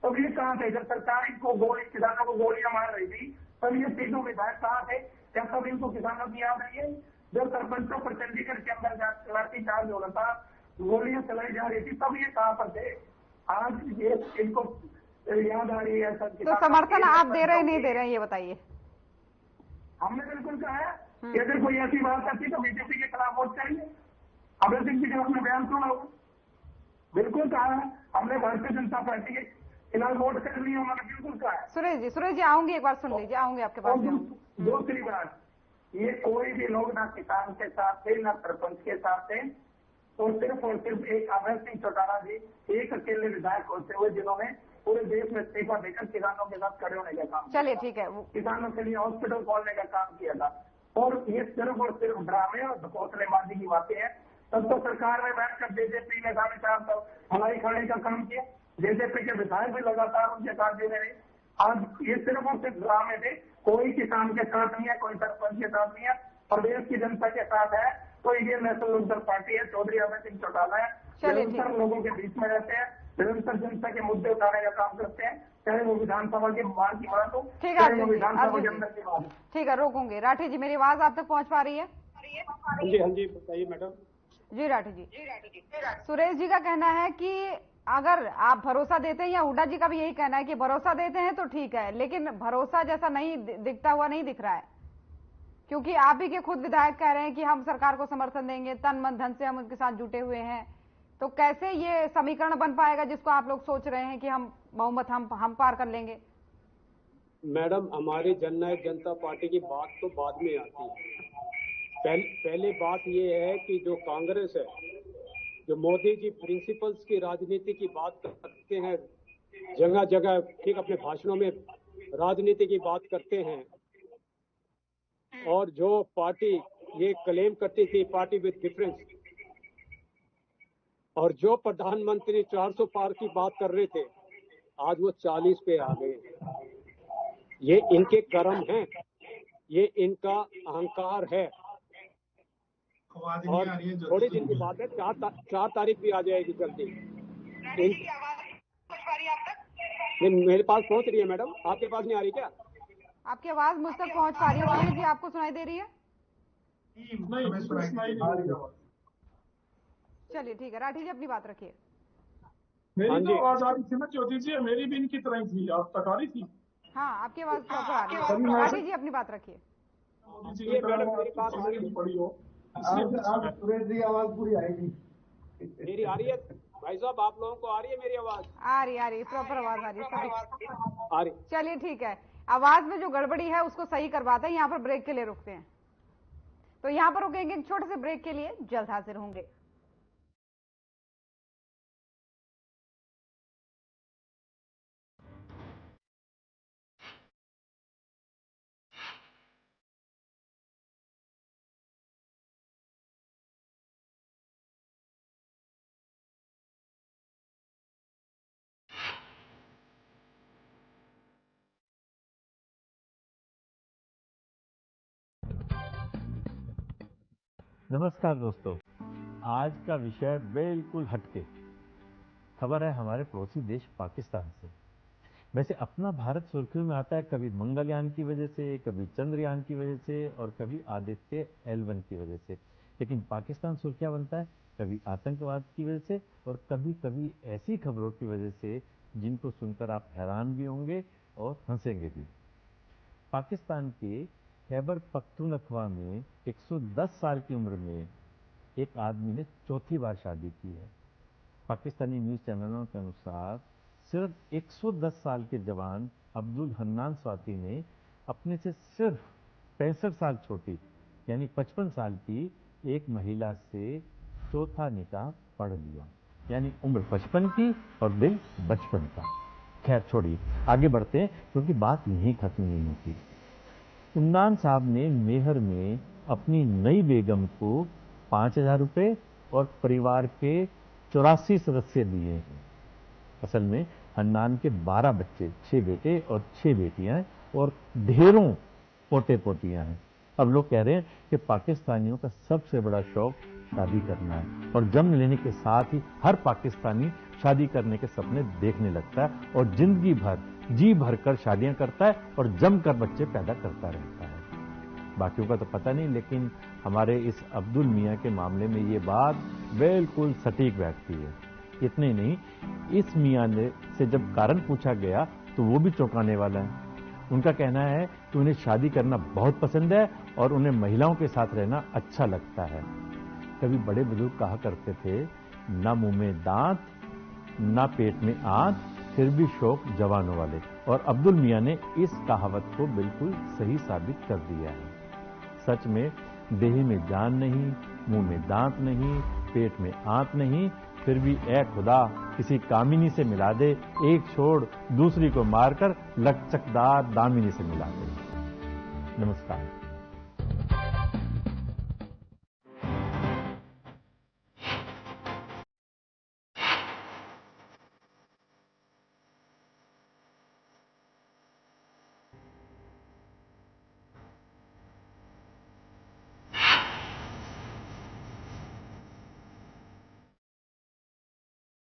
तब ये कहाँ थे? जब सरकार इनको किसानों को गोलियां मार रही थी तब ये 3 विधायक कहाँ थे? क्या तब इनको किसानों की याद नहीं है? जब सरपंचों पर चंडीगढ़ के अंदर लाठीचार्ज हो रहा था, गोलियां चलाई जा रही थी, तब ये कहाँ पर थे? आज ये इनको याद आ रही है। तो समर्थन आप दे रहे हैं नहीं दे रहे हैं ये बताइए? हमने बिल्कुल कहा है कि अगर कोई ऐसी बात आती तो बीजेपी के खिलाफ वोट करेंगे। अभय सिंह जी का अपने बयान सुना होगा, बिल्कुल कहा है हमने भारतीय जनता पार्टी के खिलाफ वोट कर लिया, उन्होंने बिल्कुल कहा है। सुरेश जी आऊंगी, एक बार सुन लीजिए, आऊंगी आपके पास। दूसरी बात, ये कोई भी लोग ना किसान के साथ थे ना सरपंच के साथ थे, और सिर्फ एक अभय सिंह चौटाला जी एक अकेले विधायक होते हुए जिन्होंने पूरे देश में इस्तीफा देकर किसानों के साथ खड़े होने का काम, चलिए ठीक है, किसानों के लिए हॉस्पिटल खोलने का काम किया था। और ये सिर्फ और सिर्फ ड्रामे और घोषणेबाजी की बातें हैं। तब तो सरकार में बैठकर जेजेपी ने 4.5 साल मलाई खाने का काम किया। जेजेपी के विधायक भी लगातार उनके साथ जुड़े रहे। आज ये सिर्फ और सिर्फ ड्रामे थे। कोई किसान के साथ नहीं है, कोई सरपंच के साथ नहीं है, प्रदेश की जनता के साथ है। तो ये नेशनल लोकदल पार्टी है, चौधरी अभय सिंह चौटाला है, निरंतर लोगों के बीच में रहते हैं, निरंतर जनता के मुद्दे उठाने का काम करते हैं, चाहे वो विधानसभा के बाहर की बात हो, चाहे वो विधानसभा के अंदर की बात हो। ठीक है, रोकूंगी। राठी जी, मेरी आवाज आप तक पहुंच पा रही है? हाँ जी बताइए मैडम। जी राठी जी, सुरेश जी का कहना है कि अगर आप भरोसा देते हैं, या हुड्डा जी का भी यही कहना है कि भरोसा देते हैं तो ठीक है, लेकिन भरोसा जैसा नहीं दिखता हुआ नहीं दिख रहा है, क्योंकि आप ही के खुद विधायक कह रहे हैं कि हम सरकार को समर्थन देंगे, तन मन धन से हम उनके साथ जुटे हुए हैं। तो कैसे ये समीकरण बन पाएगा जिसको आप लोग सोच रहे हैं कि हम बहुमत हम पार कर लेंगे? मैडम, हमारी जननायक जनता पार्टी की बात तो बाद में आती है। पहली बात ये है कि जो कांग्रेस है, जो मोदी जी प्रिंसिपल्स की राजनीति की बात करते हैं, जगह जगह ठीक अपने भाषणों में राजनीति की बात करते हैं, और जो पार्टी ये क्लेम करती थी पार्टी विद डिफरेंस, और जो प्रधानमंत्री 400 पार की बात कर रहे थे, आज वो 40 पे आ गए हैं। ये इनके कर्म हैं, ये इनका अहंकार है। और थोड़े दिन की बात है, 4 तारीख भी आ जाएगी जल्दी। मेरे पास पहुंच रही है मैडम, आपके पास नहीं आ रही क्या? आपकी आवाज मुझ तक पहुंच पा रही है उत्तुल जी, आपको सुनाई दे रही है? चलिए ठीक है, राठी जी अपनी बात रखिए। मेरी तो आवाज आ रही थी ना ज्योति जी, मेरी भी इनकी तरह ही थी, आप तक आ रही थी? हाँ, आपकी आवाज प्रॉपर आ रही है। राठी जी अपनी बात रखिए। ये मैडम मेरी बात आ रही पड़ी हो, सुरेश जी आवाज पूरी आएगी। मेरी आ रही है भाई साहब, आप लोगों को आ रही है मेरी आवाज? आ रही प्रॉपर आवाज आ रही है, आ रही। चलिए ठीक है, आवाज में जो गड़बड़ी है उसको सही करवाते हैं। यहाँ पर ब्रेक के लिए रुकते हैं, तो यहाँ पर रुकेंगे एक छोटे से ब्रेक के लिए, जल्द हाजिर होंगे। नमस्कार दोस्तों, आज का विषय बिल्कुल हटके। खबर है हमारे पड़ोसी देश पाकिस्तान से। वैसे अपना भारत सुर्खियों में आता है कभी मंगलयान की वजह से, कभी चंद्रयान की वजह से और कभी आदित्य L1 की वजह से। लेकिन पाकिस्तान सुर्खियां बनता है कभी आतंकवाद की वजह से और कभी कभी ऐसी खबरों की वजह से जिनको सुनकर आप हैरान भी होंगे और हंसेंगे भी। पाकिस्तान के खैबर पख्तूनख्वा में 110 साल की उम्र में एक आदमी ने चौथी बार शादी की है। पाकिस्तानी न्यूज़ चैनलों के अनुसार सिर्फ 110 साल के जवान अब्दुल हन्नान स्वाति ने अपने से सिर्फ 65 साल छोटी यानी 55 साल की एक महिला से चौथा निकाह पढ़ लिया। यानी उम्र 55 की और दिल बचपन का। खैर छोड़िए, आगे बढ़ते हैं क्योंकि बात यहीं खत्म नहीं होती। इमरान साहब ने मेहर में अपनी नई बेगम को 5,000 रुपये और परिवार के 84 सदस्य दिए हैं। असल में हन्नान के 12 बच्चे, 6 बेटे और 6 बेटियां और ढेरों पोते पोतियां हैं। अब लोग कह रहे हैं कि पाकिस्तानियों का सबसे बड़ा शौक शादी करना है और जन्म लेने के साथ ही हर पाकिस्तानी शादी करने के सपने देखने लगता है और जिंदगी भर जी भरकर शादियां करता है और जमकर बच्चे पैदा करता रहता है। बाकियों का तो पता नहीं, लेकिन हमारे इस अब्दुल मियां के मामले में ये बात बिल्कुल सटीक बैठती है। इतने नहीं, इस मियां से जब कारण पूछा गया तो वो भी चौंकाने वाला है। उनका कहना है कि उन्हें शादी करना बहुत पसंद है और उन्हें महिलाओं के साथ रहना अच्छा लगता है। कभी बड़े बुजुर्ग कहा करते थे, ना मुंह में दांत ना पेट में आंत, फिर भी शौक जवानों वाले। और अब्दुल मियां ने इस कहावत को बिल्कुल सही साबित कर दिया है। सच में देह में जान नहीं, मुंह में दांत नहीं, पेट में आंत नहीं, फिर भी ए खुदा किसी कामिनी से मिला दे, एक छोड़ दूसरी को मारकर लचकदार दामिनी से मिला दे। नमस्कार।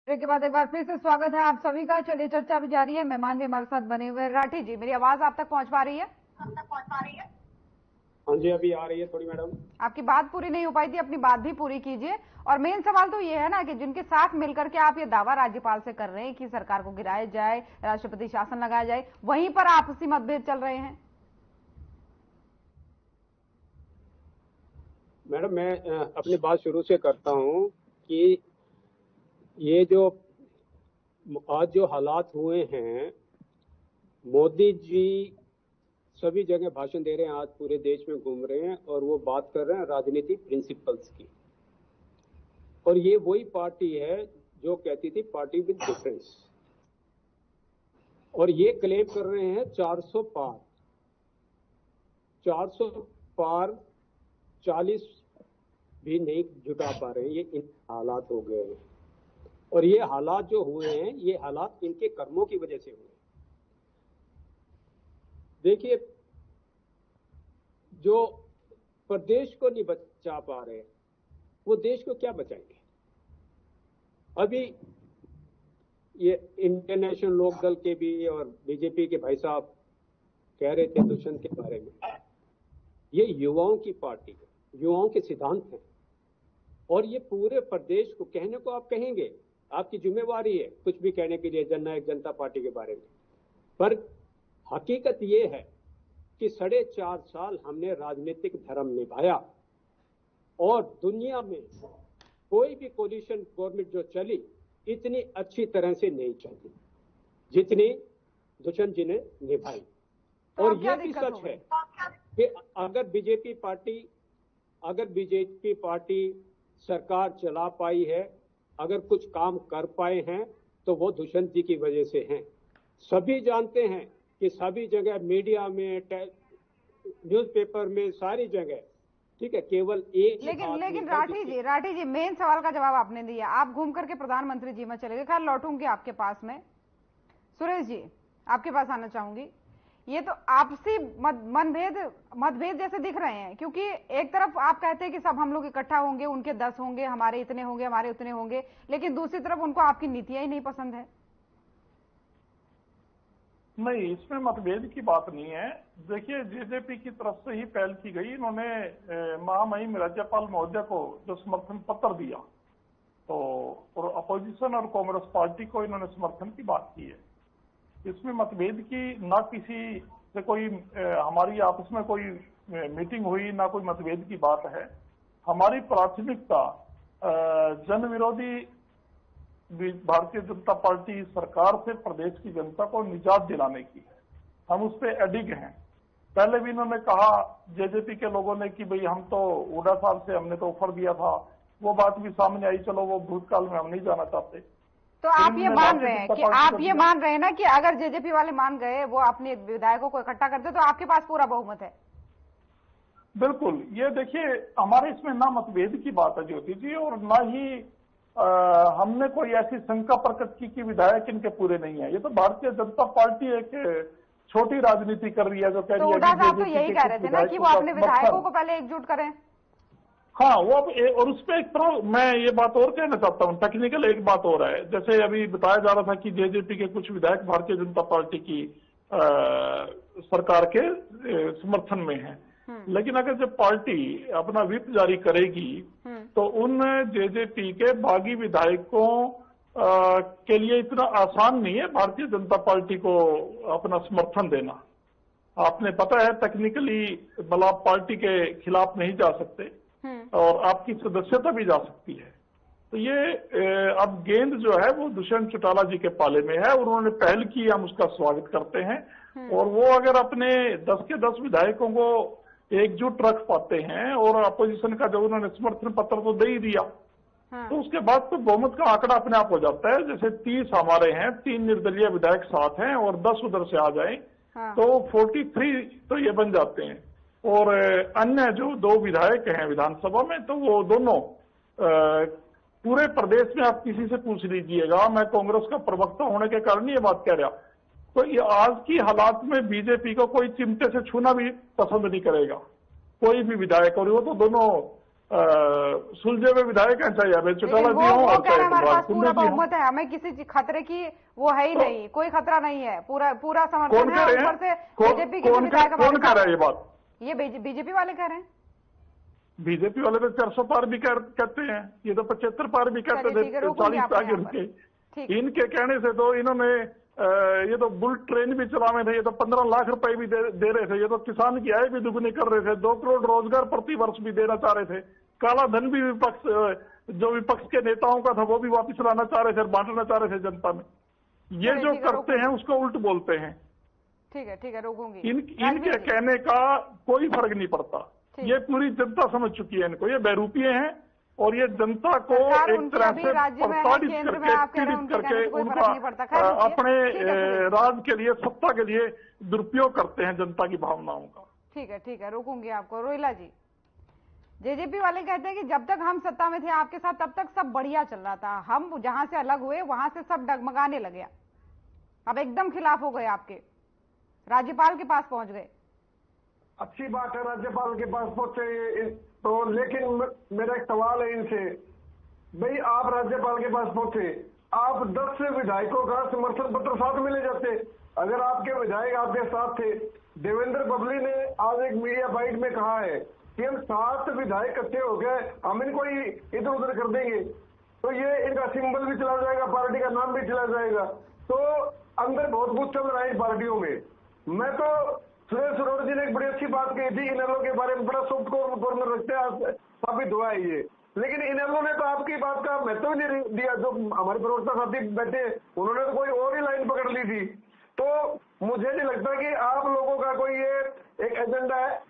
के बाद एक बार फिर से स्वागत है आप सभी का। चलिए चर्चा भी जारी है, मेहमान भी हमारे साथ बने हुए हैं। राठी जी, मेरी आवाज आप तक पहुंच पा रही है? हाँ जी, अभी आ रही है थोड़ी मैडम। आपकी बात पूरी नहीं हो पाई थी, अपनी बात भी पूरी कीजिए। और मेन सवाल तो ये है ना कि जिनके साथ मिलकर के आप ये दावा राज्यपाल से कर रहे हैं कि सरकार को गिराया जाए, राष्ट्रपति शासन लगाया जाए, वहीं पर आपसी मतभेद चल रहे हैं। मैडम मैं अपनी बात शुरू से करता हूं कि ये जो आज जो हालात हुए हैं, मोदी जी सभी जगह भाषण दे रहे हैं, आज पूरे देश में घूम रहे हैं और वो बात कर रहे हैं राजनीतिक प्रिंसिपल्स की। और ये वही पार्टी है जो कहती थी पार्टी विद डिफरेंस, और ये क्लेम कर रहे हैं 400 पार 40 भी नहीं जुटा पा रहे हैं। ये इन हालात हो गए हैं। और ये हालात जो हुए हैं, ये हालात इनके कर्मों की वजह से हुए। देखिए, जो प्रदेश को नहीं बचा पा रहे, वो देश को क्या बचाएंगे? अभी ये इंडियन नेशनल लोक दल के भी और बीजेपी के भाई साहब कह रहे थे दुष्यंत के बारे में। ये युवाओं की पार्टी है, युवाओं के सिद्धांत हैं, और ये पूरे प्रदेश को कहने को आप कहेंगे, आपकी जिम्मेवारी है कुछ भी कहने के लिए जननायक जनता पार्टी के बारे में, पर हकीकत ये है कि 4.5 साल हमने राजनीतिक धर्म निभाया और दुनिया में कोई भी कोलिशन गवर्नमेंट जो चली इतनी अच्छी तरह से नहीं चली जितनी दुष्यंत जी ने निभाई। और ये भी सच है कि अगर बीजेपी पार्टी सरकार चला पाई है, अगर कुछ काम कर पाए हैं, तो वो दुष्यंत जी की वजह से हैं। सभी जानते हैं कि सभी जगह मीडिया में, न्यूज़पेपर में, सारी जगह, ठीक है, केवल एक लेकिन राठी जी मेन सवाल का जवाब आपने दिया, आप घूम करके प्रधानमंत्री जी में चले गए। खैर लौटूंगी आपके पास में। सुरेश जी आपके पास आना चाहूंगी। ये तो आपसी मतभेद जैसे दिख रहे हैं, क्योंकि एक तरफ आप कहते हैं कि सब हम लोग इकट्ठा होंगे, उनके 10 होंगे, हमारे इतने होंगे, हमारे उतने होंगे, लेकिन दूसरी तरफ उनको आपकी नीतियां ही नहीं पसंद है। नहीं, इसमें मतभेद की बात नहीं है। देखिए, जेजेपी की तरफ से ही पहल की गई। इन्होंने महामहिम राज्यपाल महोदय को जो समर्थन पत्र दिया, तो और अपोजिशन और कांग्रेस पार्टी को इन्होंने समर्थन की बात की है। इसमें मतभेद की ना किसी से कोई हमारी आपस में कोई मीटिंग हुई, ना कोई मतभेद की बात है। हमारी प्राथमिकता जन विरोधी भारतीय जनता पार्टी सरकार से प्रदेश की जनता को निजात दिलाने की है। हम उस पर अडिग हैं। पहले भी इन्होंने कहा, जेजेपी के लोगों ने, कि भाई हम तो हुड्डा साहब से हमने तो ऑफर दिया था, वो बात भी सामने आई। चलो, वो भूतकाल में हम नहीं जाना चाहते। तो आप ये मान रहे हैं कि ना कि अगर जेजेपी वाले मान गए, वो अपने विधायकों को इकट्ठा करते, तो आपके पास पूरा बहुमत है? बिल्कुल। ये देखिए, हमारे इसमें ना मतभेद की बात है ज्योति जी, और ना ही हमने कोई ऐसी शंका प्रकट की कि विधायक इनके पूरे नहीं है। ये तो भारतीय जनता पार्टी एक छोटी राजनीति कर रही है, जो कह रही है तो यही कह रहे थे ना कि वो अपने विधायकों को पहले एकजुट करें। हाँ, वो अब और उस पर मैं ये बात और कहना चाहता हूँ, टेक्निकल एक बात और है। जैसे अभी बताया जा रहा था कि जेजेपी के कुछ विधायक भारतीय जनता पार्टी की सरकार के समर्थन में है, लेकिन अगर जब पार्टी अपना व्हिप जारी करेगी तो उन जेजेपी के बागी विधायकों के लिए इतना आसान नहीं है भारतीय जनता पार्टी को अपना समर्थन देना। आपने पता है, टेक्निकली मतलब पार्टी के खिलाफ नहीं जा सकते और आपकी सदस्यता भी जा सकती है। तो ये अब गेंद जो है वो दुष्यंत चौटाला जी के पाले में है, और उन्होंने पहल की, हम उसका स्वागत करते हैं। और वो अगर अपने 10 के 10 विधायकों को एकजुट रख पाते हैं, और अपोजिशन का जब उन्होंने समर्थन पत्र तो दे ही दिया, तो उसके बाद तो बहुमत का आंकड़ा अपने आप हो जाता है। जैसे 30 हमारे हैं, 3 निर्दलीय विधायक साथ हैं, और 10 उधर से आ जाए, तो 43 तो ये बन जाते हैं। और अन्य जो 2 विधायक हैं विधानसभा में, तो वो दोनों पूरे प्रदेश में आप किसी से पूछ लीजिएगा, मैं कांग्रेस का प्रवक्ता होने के कारण ये बात कह रहा, तो ये आज की हालात में बीजेपी को कोई चिमटे से छूना भी पसंद नहीं करेगा, कोई भी विधायक। और वो तो दोनों सुलझे हुए विधायक हैं, चाहे चौटाला जी हो, पूरा बहुमत है, हमें किसी खतरे की वो है ही नहीं, कोई खतरा नहीं है, पूरा समर्थन है। ऊपर से बीजेपी के विधायक कौन कह रहा है ये बात? ये बीजेपी वाले कह रहे हैं। बीजेपी वाले तो 400 पार भी कहते हैं, ये तो 75 पार भी कहते थे, 40 आगे उनके। इनके कहने से तो इन्होंने ये तो बुलेट ट्रेन भी चला रहे थे, ये तो 15 लाख रुपए भी दे रहे थे, ये तो किसान की आय भी दुगनी कर रहे थे, 2 करोड़ रोजगार प्रति वर्ष भी देना चाह रहे थे, काला धन भी विपक्ष के नेताओं का था वो भी वापस लाना चाह रहे थे, बांटना चाह रहे थे जनता में। ये जो करते हैं उसको उल्ट बोलते हैं। ठीक है, रोकूंगी। इनके कहने का कोई फर्क नहीं पड़ता, ये पूरी जनता समझ चुकी है इनको, ये बहरूपीय हैं, और ये जनता को एक तरह से प्रताड़ित करके, पीड़ित करके उनका अपने राज के लिए, सत्ता के लिए दुरुपयोग करते हैं जनता की भावनाओं का। ठीक है, रोकूंगी आपको। रोहिला जी, जेजेपी वाले कहते हैं कि जब तक हम सत्ता में थे आपके साथ तब तक सब बढ़िया चल रहा था, हम जहां से अलग हुए वहां से सब डगमगाने लगे, अब एकदम खिलाफ हो गए, आपके राज्यपाल के पास पहुंच गए। अच्छी बात है राज्यपाल के पास पहुंचे तो, लेकिन मेरा एक सवाल है इनसे, भाई आप राज्यपाल के पास पहुंचे, आप 10 विधायकों का समर्थन पत्र साथ में ले जाते। अगर आपके विधायक आपके साथ थे, देवेंद्र बबली ने आज एक मीडिया बाइट में कहा है कि हम 7 विधायक इकट्ठे हो गए, हम इनको ही इधर उधर कर देंगे, तो ये इनका सिंबल भी चला जाएगा, पार्टी का नाम भी चला जाएगा। तो अंदर बहुत कुछ चल रहा है पार्टियों में। मैं तो सुरेश अरोड़ा जी ने एक बड़ी अच्छी बात कही थी, इनेलो के बारे में बड़ा सॉफ्ट कॉर्नर रखते हैं, साबित हुआ है ये। लेकिन इनेलो ने तो आपकी बात का महत्व नहीं दिया, जो हमारे प्रवक्ता साथी बैठे उन्होंने तो कोई और ही लाइन पकड़ ली थी। तो मुझे नहीं लगता कि आप लोगों का कोई ये एक एजेंडा है,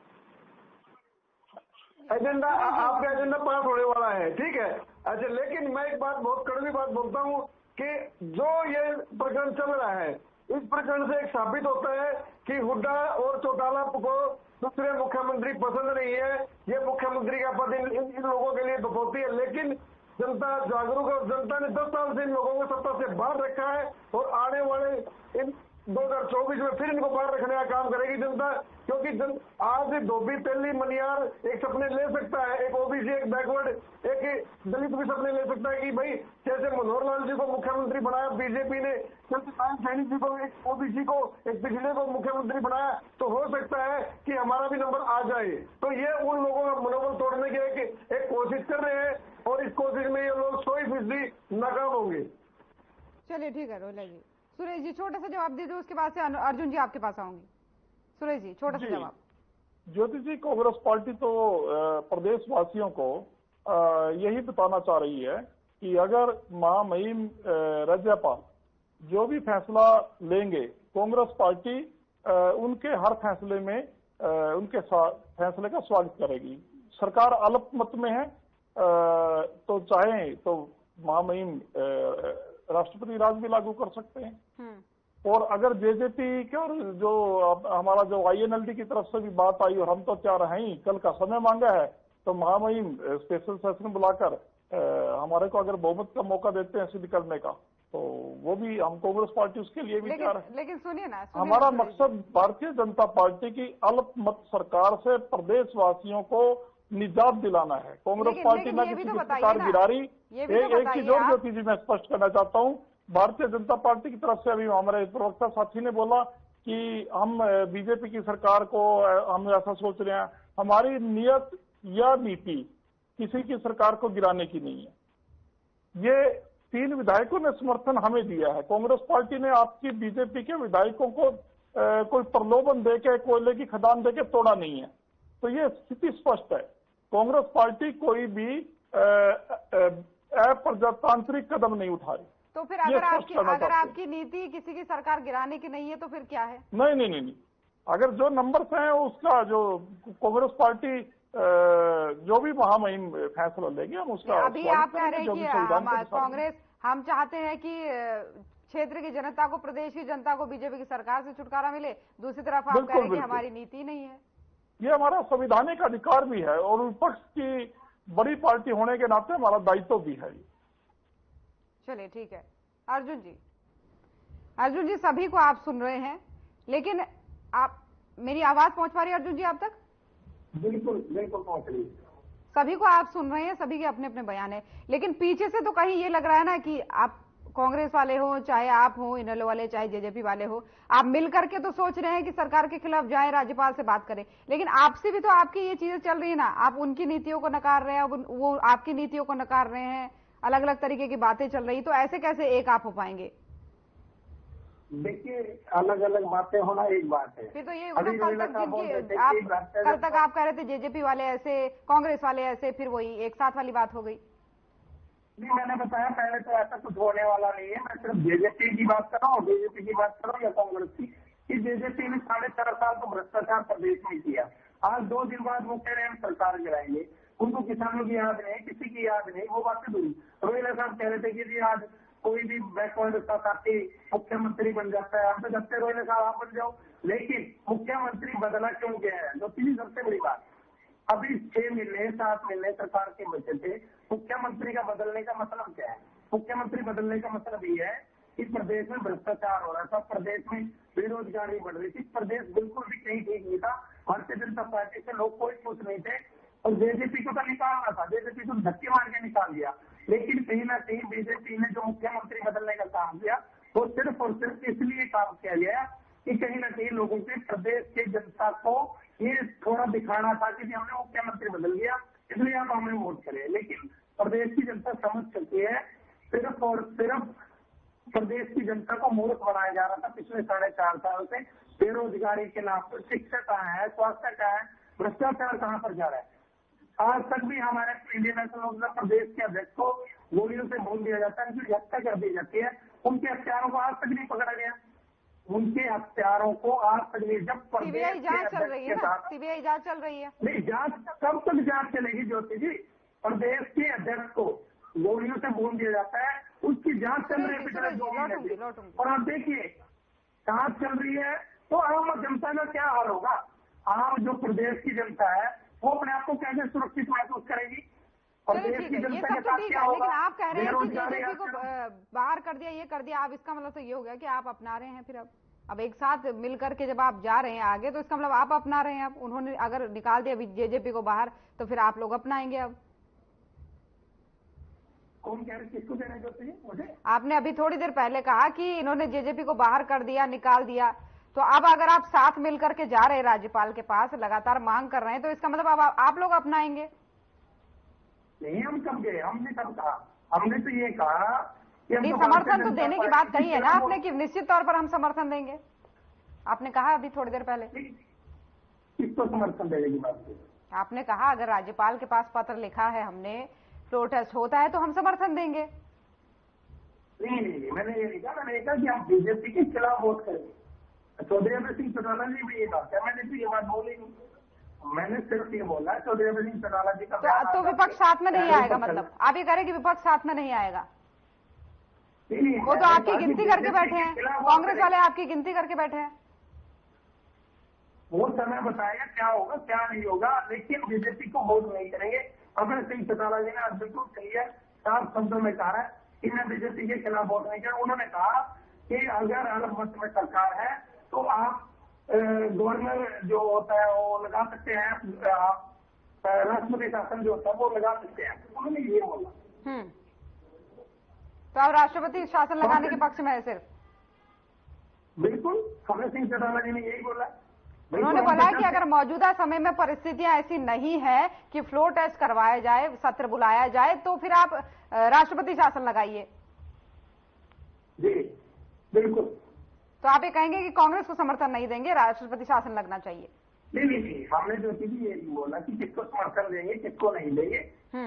आपका एजेंडा पास होने वाला है, ठीक है। अच्छा, लेकिन मैं एक बात बहुत कड़वी बात बोलता हूँ कि जो ये प्रकरण चल रहा है, इस प्रकरण से एक साबित होता है कि हुड्डा और चौटाला को दूसरे मुख्यमंत्री पसंद नहीं है, ये मुख्यमंत्री का पद इन लोगों के लिए बपौती है। लेकिन जनता जागरूक है, जनता ने 10 साल से इन लोगों को सत्ता से बाहर रखा है और आने वाले इन 2024 में फिर इनको बाहर रखने का काम करेगी जनता, क्योंकि आज धोबी तेली मनियार एक सपने ले सकता है, एक ओबीसी, एक बैकवर्ड, एक दलित भी सपने ले सकता है कि भाई जैसे मनोहर लाल जी को मुख्यमंत्री बनाया बीजेपी ने, सैनिक जी को, एक ओबीसी को, एक पिछले को मुख्यमंत्री बनाया, तो हो सकता है कि हमारा भी नंबर आ जाए। तो ये उन लोगों का मनोबल तोड़ने की एक कोशिश कर रहे हैं और इस कोशिश में ये लोग 100% नाकाम होंगे। चलिए ठीक है रोहिला जी। सुरेश जी छोटा सा जवाब दे दो, उसके बाद से अर्जुन जी आपके पास आऊंगी। सुरेश जी छोटा सा जवाब। ज्योति जी, कांग्रेस पार्टी तो प्रदेशवासियों को यही बताना चाह रही है कि अगर महामहिम राज्यपाल जो भी फैसला लेंगे, कांग्रेस पार्टी उनके हर फैसले में उनके फैसले का स्वागत करेगी। सरकार अल्पमत में है तो चाहे तो महामहिम राष्ट्रपति राज भी लागू कर सकते हैं। और अगर जेजेपी के और जो हमारा जो INLD की तरफ से भी बात आई और हम तो चाह रहे हैं, कल का समय मांगा है, तो महामहिम स्पेशल सेशन बुलाकर हमारे को अगर बहुमत का मौका देते हैं सिद्ध करने का, तो वो भी हम कांग्रेस पार्टी उसके लिए भी तैयार है। लेकिन सुनिए ना, हमारा मकसद भारतीय जनता पार्टी की अल्पमत सरकार से प्रदेशवासियों को निजात दिलाना है। कांग्रेस पार्टी न किसी सरकार गिरारी। एक चीज और जो चीज मैं स्पष्ट करना चाहता हूँ, भारतीय जनता पार्टी की तरफ से अभी हमारे प्रवक्ता साथी ने बोला कि हम बीजेपी की सरकार को हम ऐसा सोच रहे हैं। हमारी नियत या नीति किसी की सरकार को गिराने की नहीं है। ये 3 विधायकों ने समर्थन हमें दिया है। कांग्रेस पार्टी ने आपकी बीजेपी के विधायकों को कोई प्रलोभन देके, कोयले की खदान देके तोड़ा नहीं है। तो ये स्थिति स्पष्ट है, कांग्रेस पार्टी कोई भी अप्रजातांत्रिक कदम नहीं उठा रही। तो फिर अगर आपकी नीति किसी की सरकार गिराने की नहीं है तो फिर क्या है? नहीं, अगर जो नंबर्स हैं उसका जो कांग्रेस पार्टी जो भी महामहिम फैसला लेगी हम उसका। अभी आप कह रहे हैं कि कांग्रेस, हम चाहते हैं कि क्षेत्र की जनता को, प्रदेश की जनता को बीजेपी की सरकार से छुटकारा मिले, दूसरी तरफ आप कह रहे हैं कि हमारी नीति नहीं है। ये हमारा संवैधानिक अधिकार भी है और विपक्ष की बड़ी पार्टी होने के नाते हमारा दायित्व भी है। चलिए ठीक है। अर्जुन जी सभी को आप सुन रहे हैं, लेकिन आप मेरी आवाज पहुंच पा रही है अर्जुन जी आप तक? बिल्कुल पहुंच रही है। सभी को आप सुन रहे हैं, सभी के अपने अपने बयान है, लेकिन पीछे से तो कहीं ये लग रहा है ना कि आप कांग्रेस वाले हो, चाहे आप हो इनेलो वाले, चाहे जेजेपी वाले हो, आप मिल करके तो सोच रहे हैं कि सरकार के खिलाफ जाए, राज्यपाल से बात करें, लेकिन आपसे भी तो आपकी ये चीजें चल रही है ना, आप उनकी नीतियों को नकार रहे हैं, वो आपकी नीतियों को नकार रहे हैं, अलग अलग तरीके की बातें चल रही, तो ऐसे कैसे एक आप हो पाएंगे? देखिए, अलग अलग बातें होना एक बात है। फिर तो ये कल तक आप कह रहे थे जेजेपी वाले ऐसे, कांग्रेस वाले ऐसे, फिर वही एक साथ वाली बात हो गई। नहीं, मैंने बताया पहले तो ऐसा कुछ होने वाला नहीं है। मैं सिर्फ जेजेपी की बात कर रहा हूँ, बीजेपी की बात कर रहा हूँ या कांग्रेस की, कि जेजेपी ने 4.5 साल तो भ्रष्टाचार प्रदेश में किया। आज 2 दिन बाद वो कह रहे हैं सरकार गिराएंगे, उनको किसानों की याद नहीं, किसी की याद नहीं, वो बातें दूरी। रोहिला साहब कह रहे थे कि आज कोई भी बैकवर्ड का साथी मुख्यमंत्री बन जाता है, हम तो जब से रोहिला साहब आप बन जाओ, लेकिन मुख्यमंत्री बदला क्यों गया है? जो तीन सबसे बड़ी बात, अभी 6 महीने 7 महीने सरकार के बचे थे। मुख्यमंत्री का बदलने का मतलब क्या है? मुख्यमंत्री बदलने का मतलब ये है कि प्रदेश में भ्रष्टाचार हो रहा था, प्रदेश में बेरोजगारी बढ़ रही थी, प्रदेश बिल्कुल भी कहीं ठीक नहीं था। भारतीय जनता पार्टी से लोग कोई खुश नहीं थे और जेजेपी को तो निकालना था, जेजेपी को धक्के मार के निकाल दिया। लेकिन कहीं ना कहीं बीजेपी ने जो मुख्यमंत्री बदलने का काम किया वो सिर्फ और सिर्फ इसलिए काम किया गया कि कहीं ना कहीं लोगों के, प्रदेश की जनता को ये थोड़ा दिखाना था कि हमने मुख्यमंत्री बदल दिया इसलिए आप हमें वोट करें। लेकिन प्रदेश की जनता समझ चुकी है, सिर्फ और सिर्फ प्रदेश की जनता को मूर्ख बनाया जा रहा था पिछले 4.5 साल से। बेरोजगारी के नाम पर शिक्षा कहाँ है, स्वास्थ्य कहाँ है, भ्रष्टाचार कहाँ पर जा रहा है? आज तक भी हमारे इंडियन नेशनल कांग्रेस प्रदेश के अध्यक्ष को गोलियों से भून दिया जाता है, उनकी हत्या कर दी जाती है। उनके हत्यारों को आज तक नहीं पकड़ा गया, उनके हत्यारों को आज तक नहीं। जब सीबीआई जांच चल रही है ना, सीबीआई जांच चल रही है। नहीं, जांच कब तक जांच चलेगी ज्योति जी? प्रदेश के अध्यक्ष को गोलियों से भून दिया जाता है, उसकी जांच चल रही है पिछले 2 महीने से। और आप देखिए जांच चल रही है तो आम जनता का क्या हाल होगा? आम जो प्रदेश की जनता है वो अपने आप को कैसे सुरक्षित महसूस करेगी? प्रदेश की जनता के साथ क्या होगा? लेकिन आप कह रहे हैं कि जेजेपी को बाहर कर दिया, ये कर दिया, आप इसका मतलब तो ये हो गया कि आप अपना रहे हैं। फिर अब एक साथ मिल करके जब आप जा रहे हैं आगे तो इसका मतलब आप अपना रहे हैं। अब उन्होंने अगर निकाल दिया जेजेपी को बाहर तो फिर आप लोग अपनाएंगे। अब कौन कह रहे, किसको कह रहे हैं मुझे? आपने अभी थोड़ी देर पहले कहा कि इन्होंने जेजेपी को बाहर कर दिया, निकाल दिया, तो अब अगर आप साथ मिल करके जा रहे हैं राज्यपाल के पास, लगातार मांग कर रहे हैं, तो इसका मतलब अब आप लोग अपनाएंगे? नहीं, हम कब गए? हमने कब कहा? हमने तो ये कहा कि नहीं, समर्थन तो देने की बात कही है ना आपने कि निश्चित तौर पर हम समर्थन देंगे। आपने कहा अभी थोड़ी देर पहले। किसको समर्थन देने की बात की? आपने कहा अगर राज्यपाल के पास पत्र लिखा है हमने, प्रोटेस्ट होता है तो हम समर्थन देंगे। नहीं, मैंने ये नहीं कहा। मैंने कहा कि हम बीजेपी के खिलाफ वोट करेंगे। चौधरी सिंह चौटाला जी भी ये कहा, मैंने तो ये बात बोली नहीं। मैंने सिर्फ ये बोला चौधरी सिंह चौटाला जी का तो विपक्ष साथ में नहीं आएगा, मतलब आप ये कह रहे कि विपक्ष साथ में नहीं आएगा? वो तो आपकी गिनती करके बैठे हैं, कांग्रेस वाले आपकी गिनती करके बैठे हैं। वो समय बताएगा क्या होगा क्या नहीं होगा, लेकिन बीजेपी को वोट नहीं करेंगे। अगर सिंह चौटाला जी ने आज बिल्कुल सही है, 4 शब्दों में कहा है कि मैं बीजेपी के खिलाफ वोट नहीं किया। उन्होंने कहा कि अगर अल्पमत में सरकार है तो आप गवर्नर जो होता है वो लगा सकते हैं, आप राष्ट्रपति शासन जो होता है वो लगा सकते हैं। उन्होंने ये बोला। तो अब राष्ट्रपति शासन लगाने के पक्ष में है सिर्फ? बिल्कुल, खबर सिंह चौटाला जी ने यही बोला। उन्होंने बोला है कि अगर मौजूदा समय में परिस्थितियां ऐसी नहीं है कि फ्लोर टेस्ट करवाया जाए, सत्र बुलाया जाए, तो फिर आप राष्ट्रपति शासन लगाइए। जी बिल्कुल। तो आप ये कहेंगे कि कांग्रेस को समर्थन नहीं देंगे, राष्ट्रपति शासन लगना चाहिए? नहीं, हमने जो चीज ये बोला कि किसको समर्थन देंगे किसको नहीं देंगे,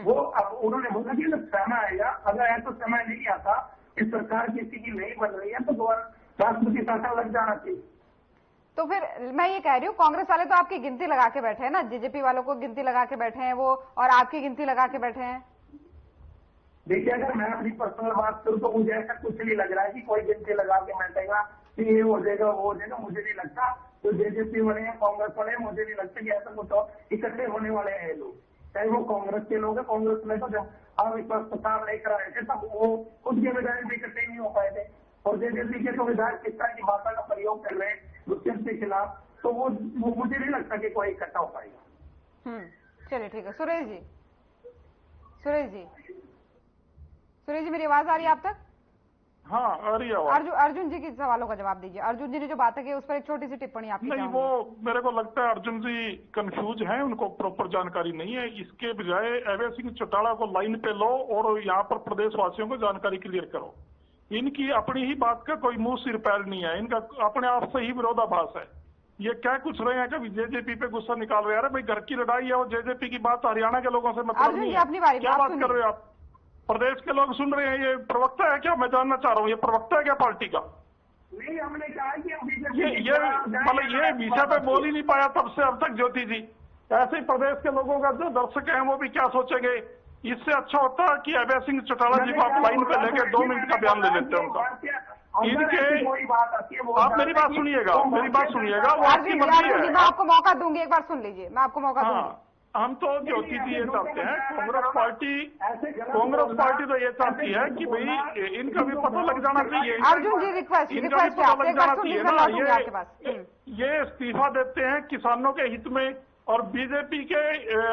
वो अब उन्होंने बोला कि जब समय आएगा, अगर ऐसा समय नहीं आता कि सरकार किसी की नहीं बन रही है तो राष्ट्रपति शासन लग जाना चाहिए। तो फिर मैं ये कह रही हूँ, कांग्रेस वाले तो आपकी गिनती लगा के बैठे हैं ना, जेजेपी वालों को गिनती लगा के बैठे हैं वो, और आपकी गिनती लगा के बैठे हैं। देखिए, अगर मैं अपनी पर्सनल बात करूँ तो मुझे ऐसा कुछ नहीं लग रहा है कि कोई गिनती लगा के बैठेगा कि ये हो जाएगा वो हो जाएगा। मुझे नहीं लगता तो जेजेपी वाले हैं, कांग्रेस वाले हैं, मुझे नहीं लगता कि ऐसा कुछ और इकट्ठे होने वाले हैं लोग, चाहे वो कांग्रेस के लोग हैं। कांग्रेस में तो जब अविश्वास प्रस्ताव लेकर आए थे तब वो खुद के विधायक भी इकट्ठे नहीं हो पाए थे, और जेजेपी के तो विधायक किस तरह की भाषा का प्रयोग कर रहे हैं दुष्यंत के खिलाफ, तो वो मुझे नहीं लगता कि कोई इकट्ठा हो पाएगा। चलिए ठीक है। सुरेश जी मेरी आवाज आ रही है आप तक? हाँ, आ रही है आवाज। अर्जुन जी के सवालों का जवाब दीजिए। अर्जुन जी ने जो बातें की उस पर एक छोटी सी टिप्पणी आपकी। नहीं, वो मेरे को लगता है अर्जुन जी कंफ्यूज हैं, उनको प्रॉपर जानकारी नहीं है। इसके बजाय अभय सिंह चौटाला को लाइन पे लो और यहाँ पर प्रदेशवासियों को जानकारी क्लियर करो। इनकी अपनी ही बात का कोई मुंह सिर पैर नहीं है, इनका अपने आप से ही विरोधाभास है। ये क्या कुछ रहे हैं, कभी जेजेपी पे गुस्सा निकाल रहे हैं। भाई घर की लड़ाई है और जेजेपी की बात हरियाणा के लोगों से मतलब नहीं है। क्या बात कर रहे हो आप? प्रदेश के लोग सुन रहे हैं। ये प्रवक्ता है क्या? मैं जानना चाह रहा हूँ, ये प्रवक्ता है क्या पार्टी का? नहीं, हमने कहा कि हम ये मतलब ये विषय पे बोल ही नहीं पाया तब से अब तक ज्योति जी। ऐसे ही प्रदेश के लोगों का जो दर्शक है वो भी क्या सोचेंगे। इससे अच्छा होता कि अभय सिंह चौटाला जी को आप लाइन पे लेके 2 मिनट का बयान ले लेते हैं उनका। इनके आप मेरी बात सुनिएगा, वो आपकी मर्जी है। मैं आपको मौका दूंगी, एक बार सुन लीजिए, मैं आपको मौका दूंगी। हम तो ज्योति जी ये चाहते हैं, कांग्रेस पार्टी तो ये चाहती है कि भाई इनका भी पता लग जाना चाहिए। अर्जुन जी रिक्वेस्ट लग जाना चाहिए ना। ये इस्तीफा देते हैं किसानों के हित में और बीजेपी के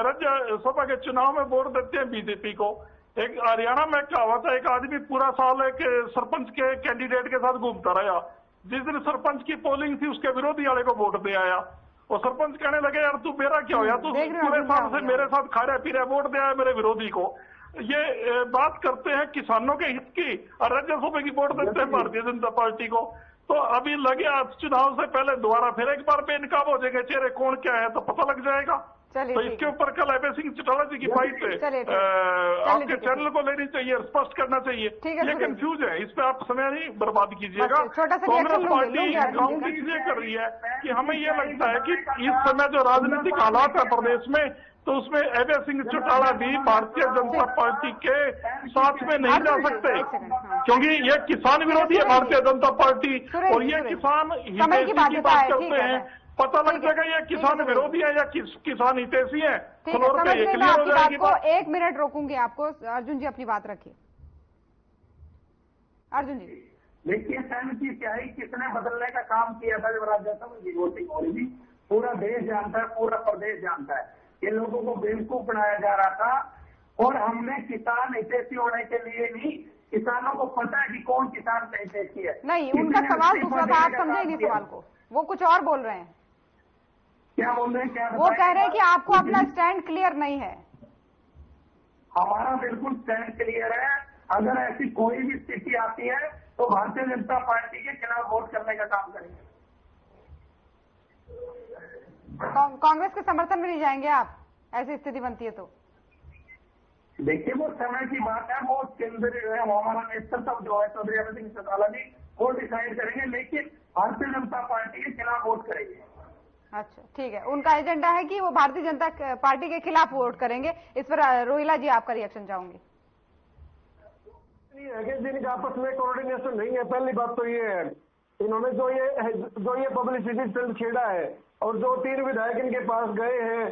राज्यसभा के चुनाव में वोट देते हैं बीजेपी को। एक हरियाणा में कहावत है, एक आदमी पूरा साल एक सरपंच के कैंडिडेट के साथ घूमता रहा, जिस दिन सरपंच की पोलिंग थी उसके विरोधी वाले को वोट दे आया और सरपंच कहने लगे यार तू मेरा क्या होया, तू पूरे साल से मेरे साथ खा रहा पी रहा, वोट दे आया मेरे विरोधी को। ये बात करते हैं किसानों के हित की और राज्यसभा की वोट देते हैं भारतीय जनता पार्टी को। तो अभी लगे आज चुनाव से पहले दोबारा फिर एक बार बेनकाब हो जाएंगे, चेहरे कौन क्या है तो पता लग जाएगा। तो इसके ऊपर कल अभय सिंह चौटाला जी की फाइट आपके चैनल को लेनी चाहिए, स्पष्ट करना चाहिए। ये कंफ्यूज है, इस पे आप समय नहीं बर्बाद कीजिएगा। कांग्रेस पार्टी काउंटिंग ये कर रही है कि हमें ये लगता है कि इस समय जो राजनीतिक हालात है प्रदेश में, तो उसमें अभय सिंह चौटाला भी भारतीय जनता पार्टी के साथ में नहीं जा सकते, क्योंकि ये किसान विरोधी है भारतीय जनता पार्टी और ये किसान हितैषी की बात करते हैं। पता लग जाएगा ये किसान विरोधी है या किसान हितैषी है। फ्लोर पे ये क्लियर हो जाएगी। आपको 1 मिनट रोकूंगी आपको। अर्जुन जी अपनी बात रखिए। अर्जुन जी देखिए, सहमति क्या है, किसने बदलने का काम किया था जब राज्यसभा की वोटिंग हो रही थी, पूरा देश जानता है, पूरा प्रदेश जानता है। ये लोगों को बेवकूफ बनाया जा रहा था और हमने किसान हितैषी होने के लिए नहीं, किसानों को पता है कि कौन किसान हितैषी है। नहीं, उनका सवाल दूसरा था, आप समझे नहीं सवाल को, वो कुछ और बोल रहे हैं। क्या बोल रहे हैं? क्या वो कह रहे हैं कि आपको अपना स्टैंड क्लियर नहीं है। हमारा बिल्कुल स्टैंड क्लियर है। अगर ऐसी कोई भी स्थिति आती है तो भारतीय जनता पार्टी के खिलाफ वोट करने का काम करेंगे। कांग्रेस के समर्थन में नहीं जाएंगे आप, ऐसी स्थिति बनती है तो? देखिए, वो समय की बात है, वो केंद्रीय हमारा नेतृत्व जो है चौधरी अभय सिंह चौटाला जी वो डिसाइड करेंगे, लेकिन भारतीय जनता पार्टी के खिलाफ वोट करेंगे। अच्छा, ठीक है, उनका एजेंडा है कि वो भारतीय जनता पार्टी के खिलाफ वोट करेंगे। इस पर रोहिला जी आपका रिएक्शन चाहूंगी। जिनका आपस में कोऑर्डिनेशन नहीं है, पहली बात तो ये है, इन्होंने जो ये पब्लिसिटी स्टंट छेड़ा है और जो 3 विधायक इनके पास गए हैं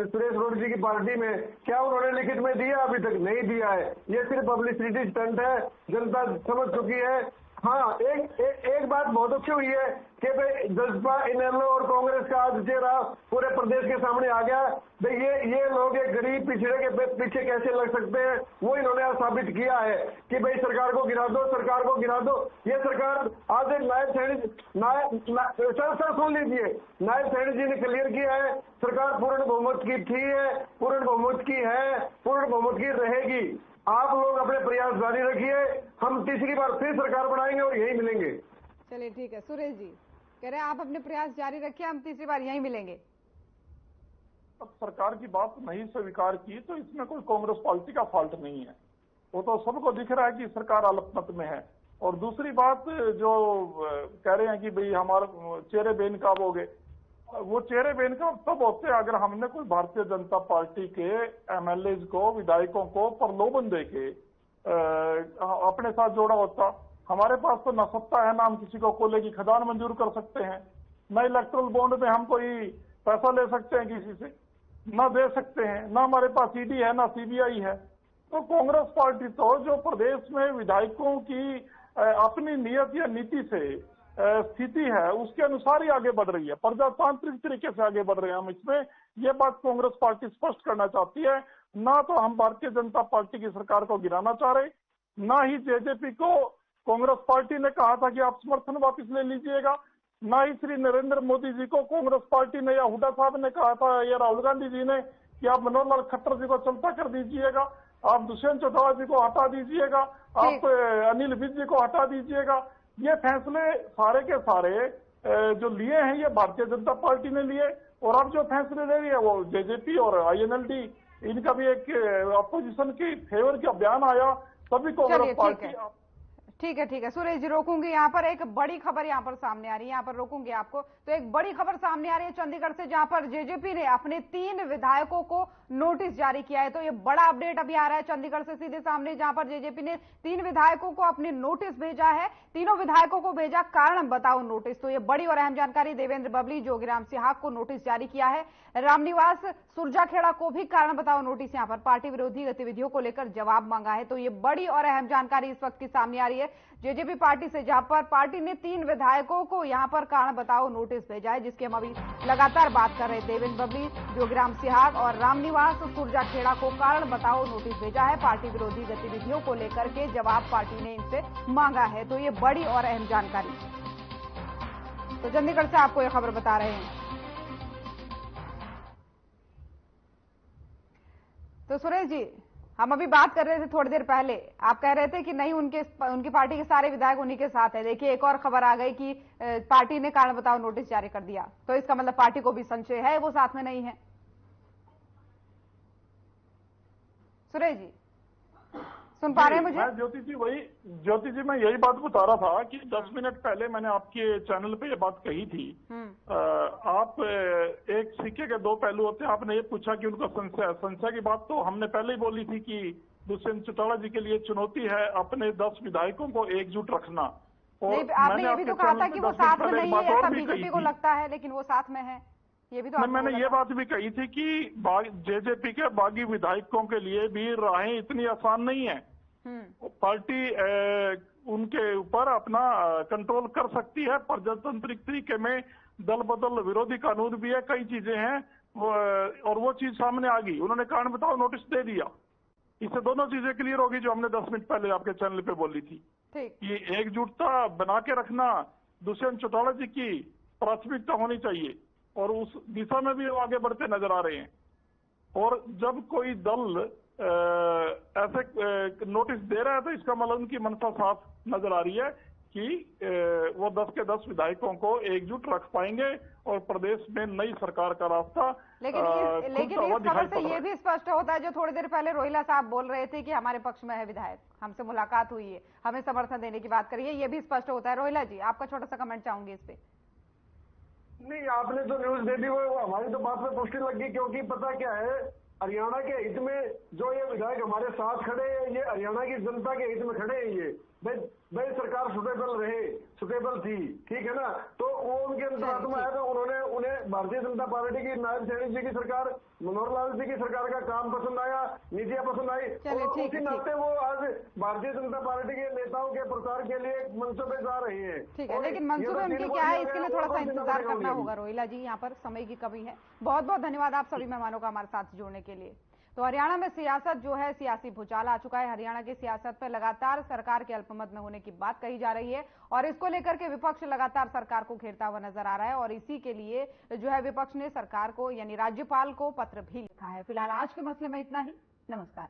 सुरेश रोड जी की पार्टी में, क्या उन्होंने लिखित में दिया? अभी तक नहीं दिया है। ये सिर्फ पब्लिसिटी स्टंट है, जनता समझ चुकी है। हाँ, एक बात बहुत अच्छी हुई है कि भाई जसपा, इनेलो और कांग्रेस का आज चेहरा पूरे प्रदेश के सामने आ गया। भाई ये लोग एक गरीब पिछड़े के पीछे कैसे लग सकते हैं, वो इन्होंने आज साबित किया है कि भाई सरकार को गिरा दो, सरकार को गिरा दो। ये सरकार आज नायब सर सुन लीजिए, नायब सैनी जी ने क्लियर किया है, सरकार पूर्ण बहुमत की थी है, पूर्ण बहुमत की है, पूर्ण बहुमत की रहेगी। आप लोग अपने प्रयास जारी रखिए, हम तीसरी बार फिर सरकार बनाएंगे और यही मिलेंगे। चलिए ठीक है, सुरेश जी कह रहे हैं आप अपने प्रयास जारी रखिए, हम तीसरी बार यही मिलेंगे। अब सरकार की बात नहीं स्वीकार की तो इसमें कोई कांग्रेस पार्टी का फॉल्ट नहीं है, वो तो सबको दिख रहा है कि सरकार अल्पमत में है। और दूसरी बात जो कह रहे हैं कि भाई हमारे चेहरे बेनकाब हो गए, वो चेहरे बेनकाब तब होते हैं अगर हमने कोई भारतीय जनता पार्टी के एमएलए को, विधायकों को प्रलोभन देके अपने साथ जोड़ा होता। हमारे पास तो न सत्ता है, ना हम किसी को कोयले की खदान मंजूर कर सकते हैं, न इलेक्ट्रल बॉन्ड में हम कोई पैसा ले सकते हैं किसी से, न दे सकते हैं, न हमारे पास ईडी है, न सीबीआई है। तो कांग्रेस पार्टी तो जो प्रदेश में विधायकों की अपनी नियत या नीति से स्थिति है उसके अनुसार ही आगे बढ़ रही है, प्रजातांत्रिक तरीके से आगे बढ़ रहे हैं हम। इसमें यह बात कांग्रेस पार्टी स्पष्ट करना चाहती है, ना तो हम भारतीय जनता पार्टी की सरकार को गिराना चाह रहे, ना ही जेजेपी को कांग्रेस पार्टी ने कहा था कि आप समर्थन वापस ले लीजिएगा, ना ही श्री नरेंद्र मोदी जी को कांग्रेस पार्टी ने या हुड्डा साहब ने कहा था या राहुल गांधी जी ने कि आप मनोहर लाल खट्टर जी को चलता कर दीजिएगा, आप दुष्यंत चौटाला जी को हटा दीजिएगा, आप अनिल विज जी को हटा दीजिएगा। ये फैसले सारे के सारे जो लिए हैं ये भारतीय जनता पार्टी ने लिए, और अब जो फैसले ले रही है वो जेजेपी और आईएनएलडी, इनका भी एक अपोजिशन की फेवर का बयान आया, तभी कांग्रेस पार्टी। ठीक है सुरेश जी, रोकूंगी यहाँ पर। एक बड़ी खबर यहाँ पर सामने आ रही है, यहाँ पर रोकूंगी आपको। तो एक बड़ी खबर सामने आ रही है चंडीगढ़ से, जहां पर जेजेपी ने अपने 3 विधायकों को नोटिस जारी किया है। तो ये बड़ा अपडेट अभी आ रहा है चंडीगढ़ से सीधे सामने, जहां पर जेजेपी ने 3 विधायकों को अपने नोटिस भेजा है। तीनों विधायकों को भेजा कारण बताओ नोटिस। तो ये बड़ी और अहम जानकारी। देवेंद्र बबली, जोगीराम सिहाग को नोटिस जारी किया है। रामनिवास सुरजाखेड़ा को भी कारण बताओ नोटिस, यहाँ पर पार्टी विरोधी गतिविधियों को लेकर जवाब मांगा है। तो ये बड़ी और अहम जानकारी इस वक्त की सामने आ रही है जेजेपी पार्टी से, जहां पर पार्टी ने 3 विधायकों को यहां पर कारण बताओ नोटिस भेजा है, जिसकी हम अभी लगातार बात कर रहे हैं। देवेंद्र बबली, जोगीराम सिहाग और रामनिवास सुरजाखेड़ा को कारण बताओ नोटिस भेजा है। पार्टी विरोधी गतिविधियों को लेकर के जवाब पार्टी ने इनसे मांगा है। तो ये बड़ी और अहम जानकारी। तो चंडीगढ़ से आपको ये खबर बता रहे हैं। तो सुरेश जी, हम अभी बात कर रहे थे थोड़ी देर पहले, आप कह रहे थे कि नहीं उनकी पार्टी के सारे विधायक उन्हीं के साथ है। देखिए एक और खबर आ गई कि पार्टी ने कारण बताओ नोटिस जारी कर दिया। तो इसका मतलब पार्टी को भी संशय है, वो साथ में नहीं है। सुरेश जी सुन पा रहे हैं मुझे? ज्योति जी मैं यही बात बता रहा था कि 10 मिनट पहले मैंने आपके चैनल पे ये बात कही थी। आप एक सिक्के के 2 पहलू होते हैं। आपने ये पूछा कि उनका संशय की बात तो हमने पहले ही बोली थी कि दुष्यंत चौटाला जी के लिए चुनौती है अपने 10 विधायकों को एकजुट रखना। और आपने ये भी तो कहा था कि वो साथ में नहीं है, ऐसा बीजेपी को लगता है, लेकिन वो साथ में है, ये भी तो मैंने ये बात भी कही थी कि जेजेपी के बागी विधायकों के लिए भी राहें इतनी आसान नहीं है। पार्टी उनके ऊपर अपना कंट्रोल कर सकती है, प्रजातांत्रिक तरीके में दल बदल विरोधी कानून भी है, कई चीजें हैं, और वो चीज सामने आ गई। उन्होंने कारण बताओ नोटिस दे दिया। इससे दोनों चीजें क्लियर होगी जो हमने 10 मिनट पहले आपके चैनल पे बोली थी। ये एकजुटता बना के रखना दुष्यंत चौटाला जी की प्राथमिकता होनी चाहिए, और उस दिशा में भी वो आगे बढ़ते नजर आ रहे हैं। और जब कोई दल ऐसे नोटिस दे रहा है तो इसका मतलब उनकी मंशा साफ नजर आ रही है कि वो 10 के 10 विधायकों को एकजुट रख पाएंगे और प्रदेश में नई सरकार का रास्ता। लेकिन इस खबर से ये भी स्पष्ट होता है, जो थोड़ी देर पहले रोहिला साहब बोल रहे थे कि हमारे पक्ष में है विधायक, हमसे मुलाकात हुई है, हमें समर्थन देने की बात करी है, ये भी स्पष्ट होता है। रोहिला जी, आपका छोटा सा कमेंट चाहूंगी इस पे। नहीं, आपने जो न्यूज दे दी वो हमारी तो बात में पुष्टि लग गई, क्योंकि पता क्या है, हरियाणा के हित में जो ये विधायक हमारे साथ खड़े हैं, ये हरियाणा की जनता के हित में खड़े हैं। ये भाई सरकार सुटेबल थी, ठीक है ना। तो वो उनके अंतरात्मा है, तो उन्हें भारतीय जनता पार्टी की नायब सैनी जी की सरकार, मनोहर लाल जी की सरकार का काम पसंद आया, नीतियां पसंद आई, और उसी नाते वो आज भारतीय जनता पार्टी के नेताओं के प्रचार के लिए मंचों पे जा रहे हैं। ठीक है, लेकिन मंसूबे उनके क्या है, इसके लिए थोड़ा सा इंतजार करना होगा रोहिला जी। यहाँ पर समय की कमी है। बहुत बहुत धन्यवाद आप सभी मेहमानों का हमारे साथ जुड़ने के लिए। तो हरियाणा में सियासत जो है, सियासी भूचाल आ चुका है। हरियाणा की सियासत पर लगातार सरकार के अल्पमत में होने की बात कही जा रही है, और इसको लेकर के विपक्ष लगातार सरकार को घेरता हुआ नजर आ रहा है। और इसी के लिए जो है विपक्ष ने सरकार को यानी राज्यपाल को पत्र भी लिखा है। फिलहाल आज के मसले में इतना ही। नमस्कार।